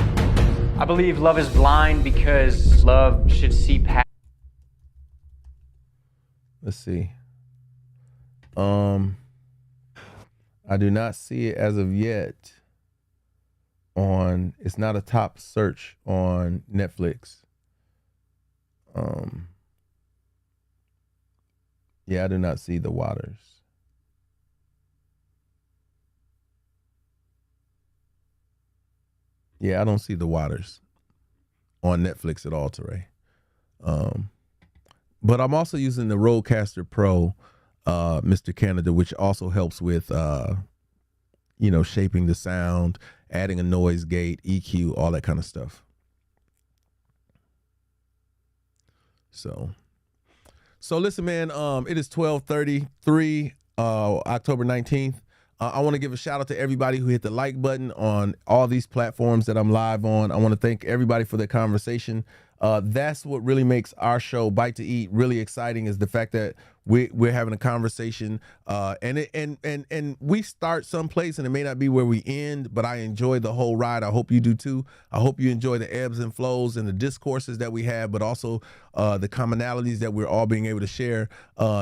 I believe love is blind because love should see past. Let's see. I do not see it as of yet it's not a top search on Netflix. Yeah, I do not see The Waters. Yeah, I don't see The Waters on Netflix at all, Teray. But I'm also using the Rodecaster Pro, Mr. Canada, which also helps with, shaping the sound, adding a noise gate, EQ, all that kind of stuff. So listen, man, it is 12:33, October 19th. I want to give a shout out to everybody who hit the like button on all these platforms that I'm live on. I want to thank everybody for the conversation. That's what really makes our show Bite to Eat really exciting, is the fact that we're having a conversation, and we start someplace and it may not be where we end, but I enjoy the whole ride. I hope you do too. I hope you enjoy the ebbs and flows and the discourses that we have, but also the commonalities that we're all being able to share.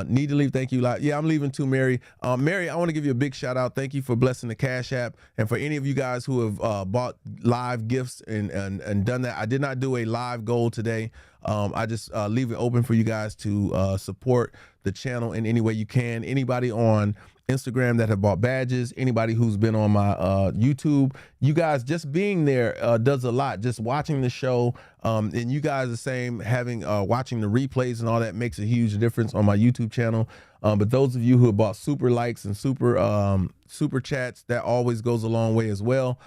Need to leave. Thank you. Yeah, I'm leaving too, Mary. Mary, I want to give you a big shout out. Thank you for blessing the Cash App, and for any of you guys who have bought live gifts and done that. I did not do a live goal today. I just leave it open for you guys to support the channel in any way you can. Anybody on Instagram that have bought badges, anybody who's been on my YouTube, you guys just being there does a lot. Just watching the show, and you guys the same, having watching the replays and all that makes a huge difference on my YouTube channel. But those of you who have bought super likes and super chats, that always goes a long way as well.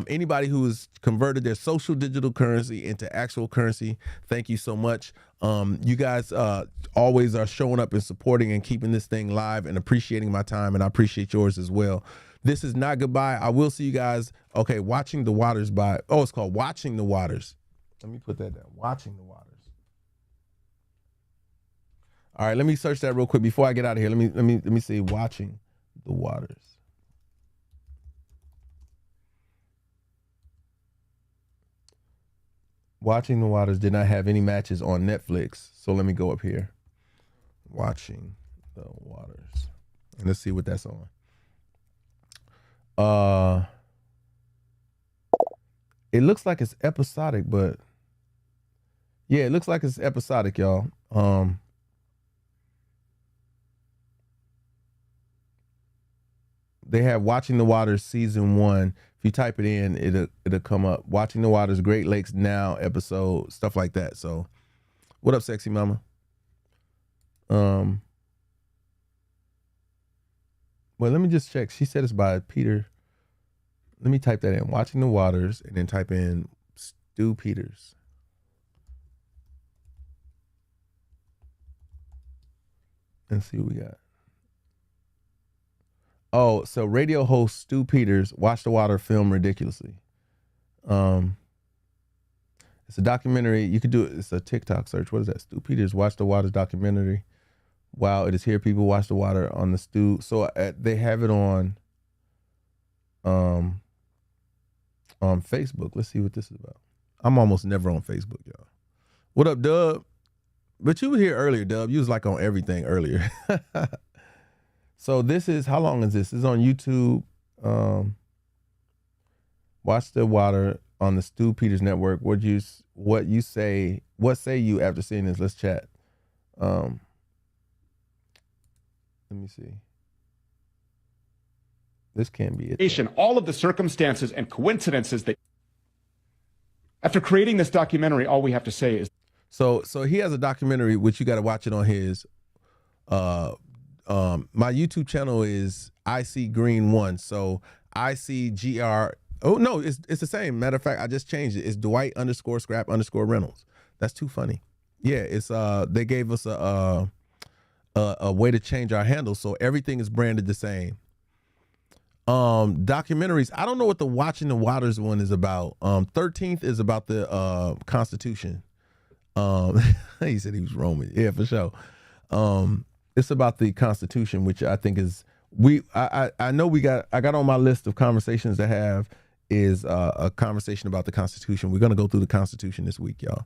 Anybody who has converted their social digital currency into actual currency, thank you so much. You guys always are showing up and supporting and keeping this thing live and appreciating my time, and I appreciate yours as well. This is not goodbye. I will see you guys. Okay, Watching the Waters by, it's called Watching the Waters. Let me put that down. Watching the Waters. All right, let me search that real quick before I get out of here. Let me see Watching the Waters. Watching the Waters did not have any matches on Netflix, so let me go up here. Watching the Waters, and let's see what that's on. It looks like it's episodic, but yeah, it looks like it's episodic, y'all. they have Watching the Waters season 1. If you type it in, it'll come up. Watching the Waters Great Lakes Now episode, stuff like that. So, what up, sexy mama? Well, let me just check. She said it's by Peter. Let me type that in. Watching the Waters, and then type in Stu Peters. And see what we got. Oh, so radio host Stu Peters, Watch the Water film ridiculously. It's a documentary. You could do it. It's a TikTok search. What is that? Stu Peters, Watch the Water's documentary. Wow, it is here. People watch the water on the Stu. So they have it on Facebook. Let's see what this is about. I'm almost never on Facebook, y'all. What up, Dub? But you were here earlier, Dub. You was like on everything earlier. So this is, how long is this? This is on YouTube. Watch the Water on the Stu Peters Network. What say you after seeing this? Let's chat. Let me see. This can't be it. All of the circumstances and coincidences that after creating this documentary, all we have to say is so he has a documentary which you got to watch it on his my YouTube channel is IC Green 1. So ICGR. Oh no, it's the same. Matter of fact, I just changed it. It's Dwight_Scrap_Reynolds. That's too funny. Yeah, it's they gave us a way to change our handle, so everything is branded the same. Documentaries. I don't know what the Watching the Waters one is about. 13th is about the Constitution. He said he was Roman. Yeah, for sure. It's about the Constitution, which I think is I know I got on my list of conversations to have is a conversation about the Constitution. We're gonna go through the Constitution this week, y'all.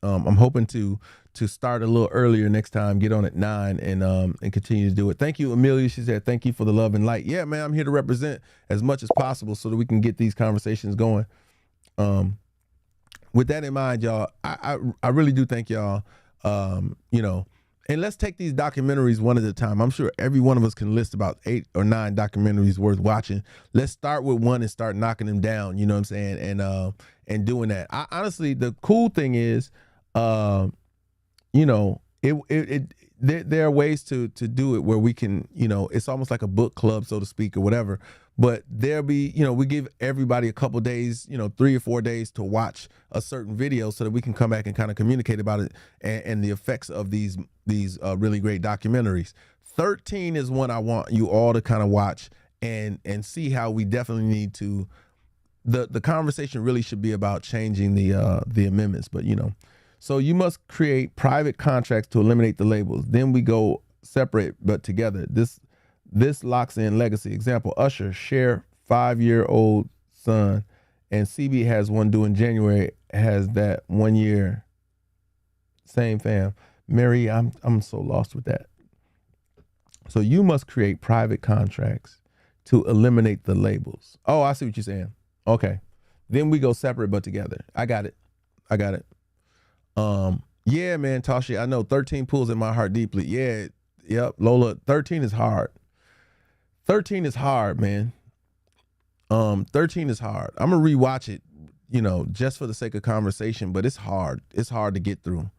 I'm hoping to start a little earlier next time, get on at 9 and continue to do it. Thank you, Amelia. She said, thank you for the love and light. Yeah, man, I'm here to represent as much as possible so that we can get these conversations going. With that in mind, y'all, I really do thank y'all. And let's take these documentaries one at a time. I'm sure every one of us can list about 8 or 9 documentaries worth watching. Let's start with one and start knocking them down. You know what I'm saying? And doing that. Honestly, the cool thing is, there are ways to do it where we can, it's almost like a book club, so to speak, or whatever. But there'll be, we give everybody a couple days, 3 or 4 days to watch a certain video so that we can come back and kind of communicate about it and the effects of these really great documentaries. 13 is one I want you all to kind of watch and see how we definitely need to. The conversation really should be about changing the amendments, but so you must create private contracts to eliminate the labels. Then we go separate but together. This locks in legacy. Example, Usher, Cher, 5-year-old son, and CB has one due in January, has that 1 year. Same fam. Mary, I'm so lost with that. So you must create private contracts to eliminate the labels. Oh, I see what you're saying. Okay. Then we go separate but together. I got it. Yeah, man, Tasha, I know 13 pulls in my heart deeply. Yeah, yep, Lola, 13 is hard. 13 is hard, man. 13 is hard. I'm gonna rewatch it, just for the sake of conversation, but it's hard. It's hard to get through.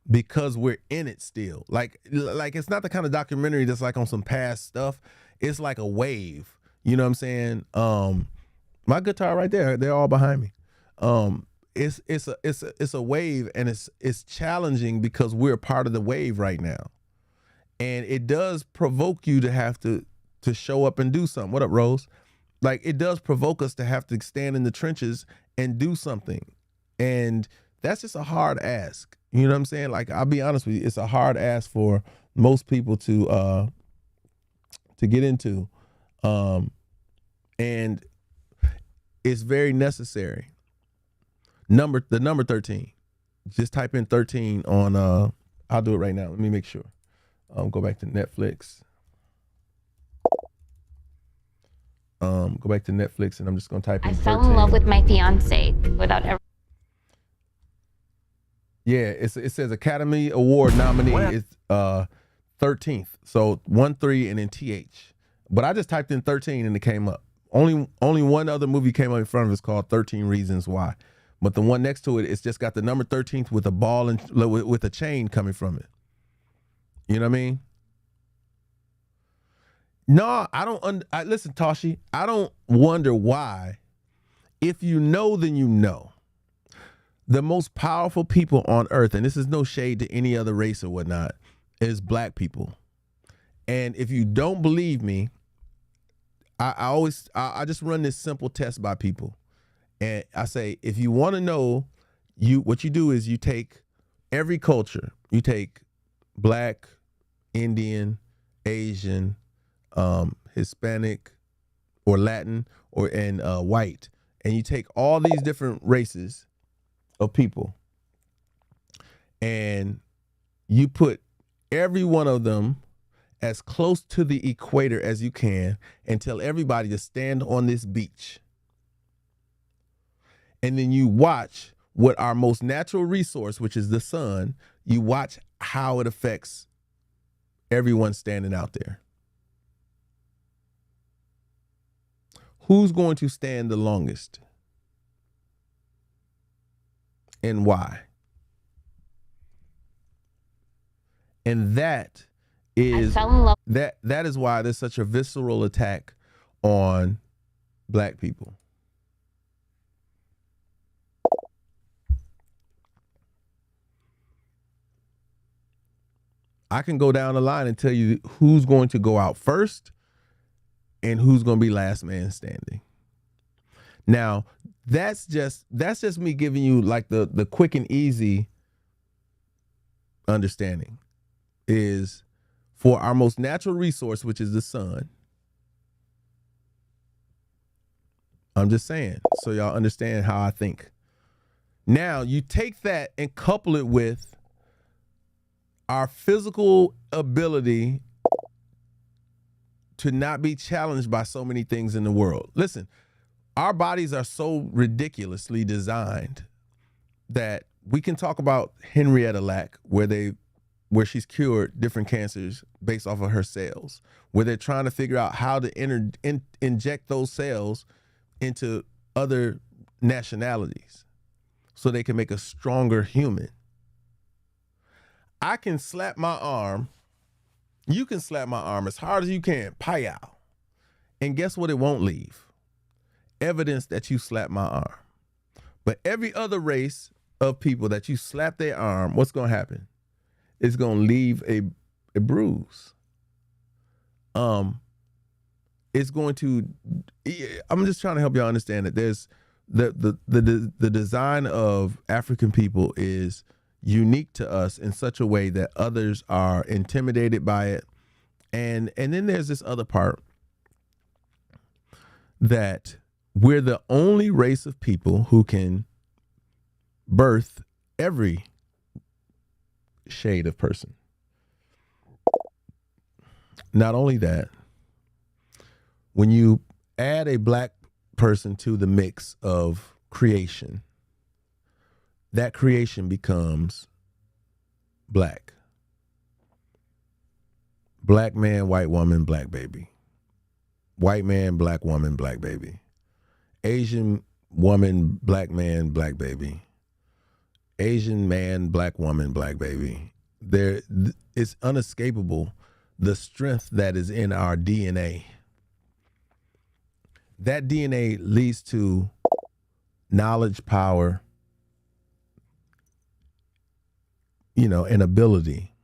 Because we're in it still. Like it's not the kind of documentary that's like on some past stuff. It's like a wave. You know what I'm saying? My guitar right there, they're all behind me. It's a wave, and it's challenging because we're part of the wave right now. And it does provoke you to have to show up and do something. What up, Rose? Like, it does provoke us to have to stand in the trenches and do something. And that's just a hard ask. You know what I'm saying? Like, I'll be honest with you, it's a hard ask for most people to get into. And it's very necessary. The number 13. Just type in 13 on I'll do it right now. Let me make sure. Go back to Netflix. Go back to Netflix, and I'm just gonna type in 13. I fell in love with my fiance without ever. Yeah, it says Academy Award nominee is 13th. So 1-3 and then TH. But I just typed in 13 and it came up. Only one other movie came up in front of us called 13 Reasons Why. But the one next to it, it's just got the number 13th with a ball and with a chain coming from it. You know what I mean? No, I don't. Listen, Toshi, I don't wonder why. If you know, then you know. The most powerful people on earth, and this is no shade to any other race or whatnot, is black people. And if you don't believe me, I just run this simple test by people. And I say, if you want to know, what you do is you take every culture. You take black, Indian, Asian, Hispanic, or Latin, and white, and you take all these different races of people, and you put every one of them as close to the equator as you can, and tell everybody to stand on this beach. And then you watch what our most natural resource, which is the sun, you watch how it affects everyone standing out there. Who's going to stand the longest? And why? And that is I fell in love. that is why there's such a visceral attack on black people. I can go down the line and tell you who's going to go out first and who's going to be last man standing. Now, that's just me giving you like the quick and easy understanding is for our most natural resource, which is the sun. I'm just saying, so y'all understand how I think. Now, you take that and couple it with our physical ability to not be challenged by so many things in the world. Listen, our bodies are so ridiculously designed that we can talk about Henrietta Lack, where she's cured different cancers based off of her cells, where they're trying to figure out how to inject those cells into other nationalities so they can make a stronger human. I can slap my arm. You can slap my arm as hard as you can. Pow. And guess what? It won't leave. Evidence that you slapped my arm. But every other race of people that you slap their arm, what's going to happen? It's going to leave a bruise. It's going to, I'm just trying to help y'all understand that there's the design of African people is unique to us in such a way that others are intimidated by it. And then there's this other part that we're the only race of people who can birth every shade of person. Not only that, when you add a black person to the mix of creation, that creation becomes black. Black man, white woman, black baby. White man, black woman, black baby. Asian woman, black man, black baby. Asian man, black woman, black baby. It's unescapable, the strength that is in our DNA. That DNA leads to knowledge, power, and ability.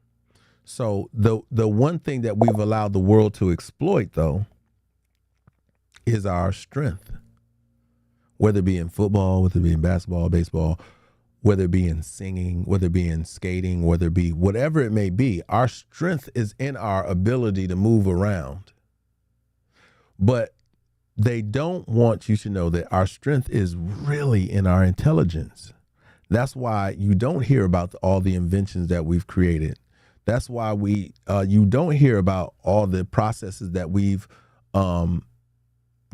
So the one thing that we've allowed the world to exploit, though, is our strength. Whether it be in football, whether it be in basketball, baseball, whether it be in singing, whether it be in skating, whether it be whatever it may be, our strength is in our ability to move around. But they don't want you to know that our strength is really in our intelligence. That's why you don't hear about all the inventions that we've created. That's why you don't hear about all the processes that we've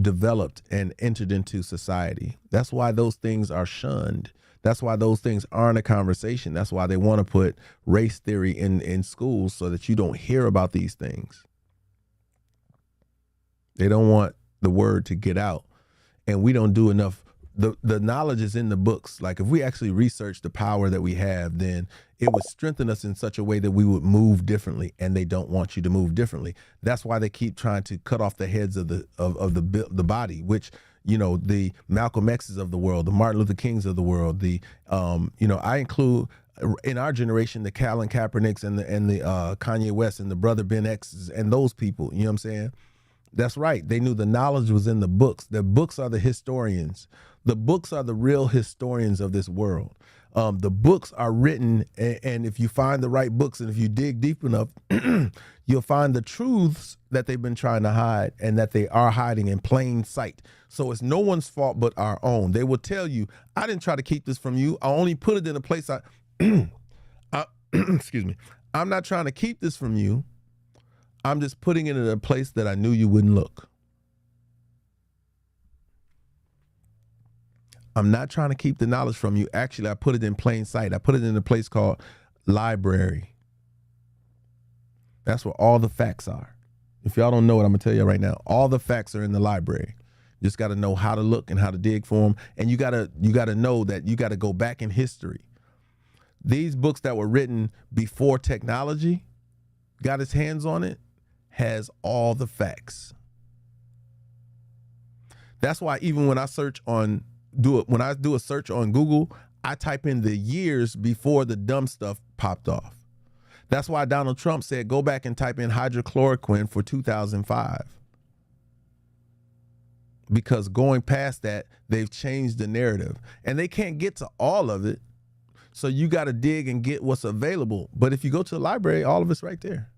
developed and entered into society. That's why those things are shunned. That's why those things aren't a conversation. That's why they want to put race theory in schools so that you don't hear about these things. They don't want the word to get out, and we don't do enough. The knowledge is in the books. Like if we actually research the power that we have, then it would strengthen us in such a way that we would move differently, and they don't want you to move differently. That's why they keep trying to cut off the heads of the body, which, you know, the Malcolm X's of the world, the Martin Luther Kings of the world, the you know, I include in our generation the Colin Kaepernicks and the Kanye West and the brother Ben X's and those people. You know what I'm saying? That's right. They knew the knowledge was in the books. The books are the historians. The books are the real historians of this world. The books are written, and if you find the right books and if you dig deep enough, you'll find the truths that they've been trying to hide and that they are hiding in plain sight. So it's no one's fault but our own. They will tell you, I didn't try to keep this from you. I only put it in a place excuse me. I'm not trying to keep this from you. I'm just putting it in a place that I knew you wouldn't look. I'm not trying to keep the knowledge from you. Actually, I put it in plain sight. I put it in a place called library. That's where all the facts are. If y'all don't know it, I'm gonna tell you right now. All the facts are in the library. You just got to know how to look and how to dig for them. And you gotta know that you got to go back in history. These books that were written before technology got its hands on it has all the facts. That's why even when I when I do a search on Google, I type in the years before the dumb stuff popped off. That's why Donald Trump said, go back and type in hydrochloroquine for 2005. Because going past that, they've changed the narrative. And they can't get to all of it. So you got to dig and get what's available. But if you go to the library, all of it's right there.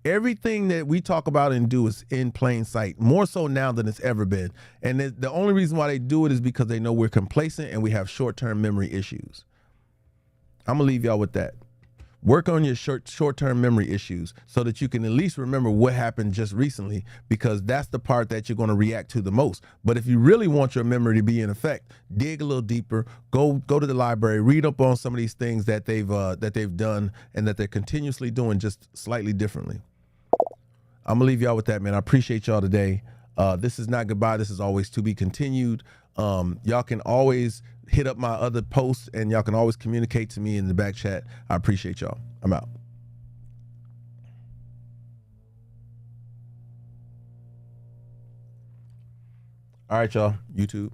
Everything that we talk about and do is in plain sight, more so now than it's ever been. And the only reason why they do it is because they know we're complacent and we have short-term memory issues. I'm going to leave y'all with that. Work on your short-term memory issues so that you can at least remember what happened just recently, because that's the part that you're going to react to the most. But if you really want your memory to be in effect, dig a little deeper, go to the library, read up on some of these things that they've done and that they're continuously doing just slightly differently. I'm gonna leave y'all with that, man. I appreciate y'all today. This is not goodbye. This is always to be continued. Y'all can always hit up my other posts and y'all can always communicate to me in the back chat. I appreciate y'all. I'm out. All right, y'all. YouTube.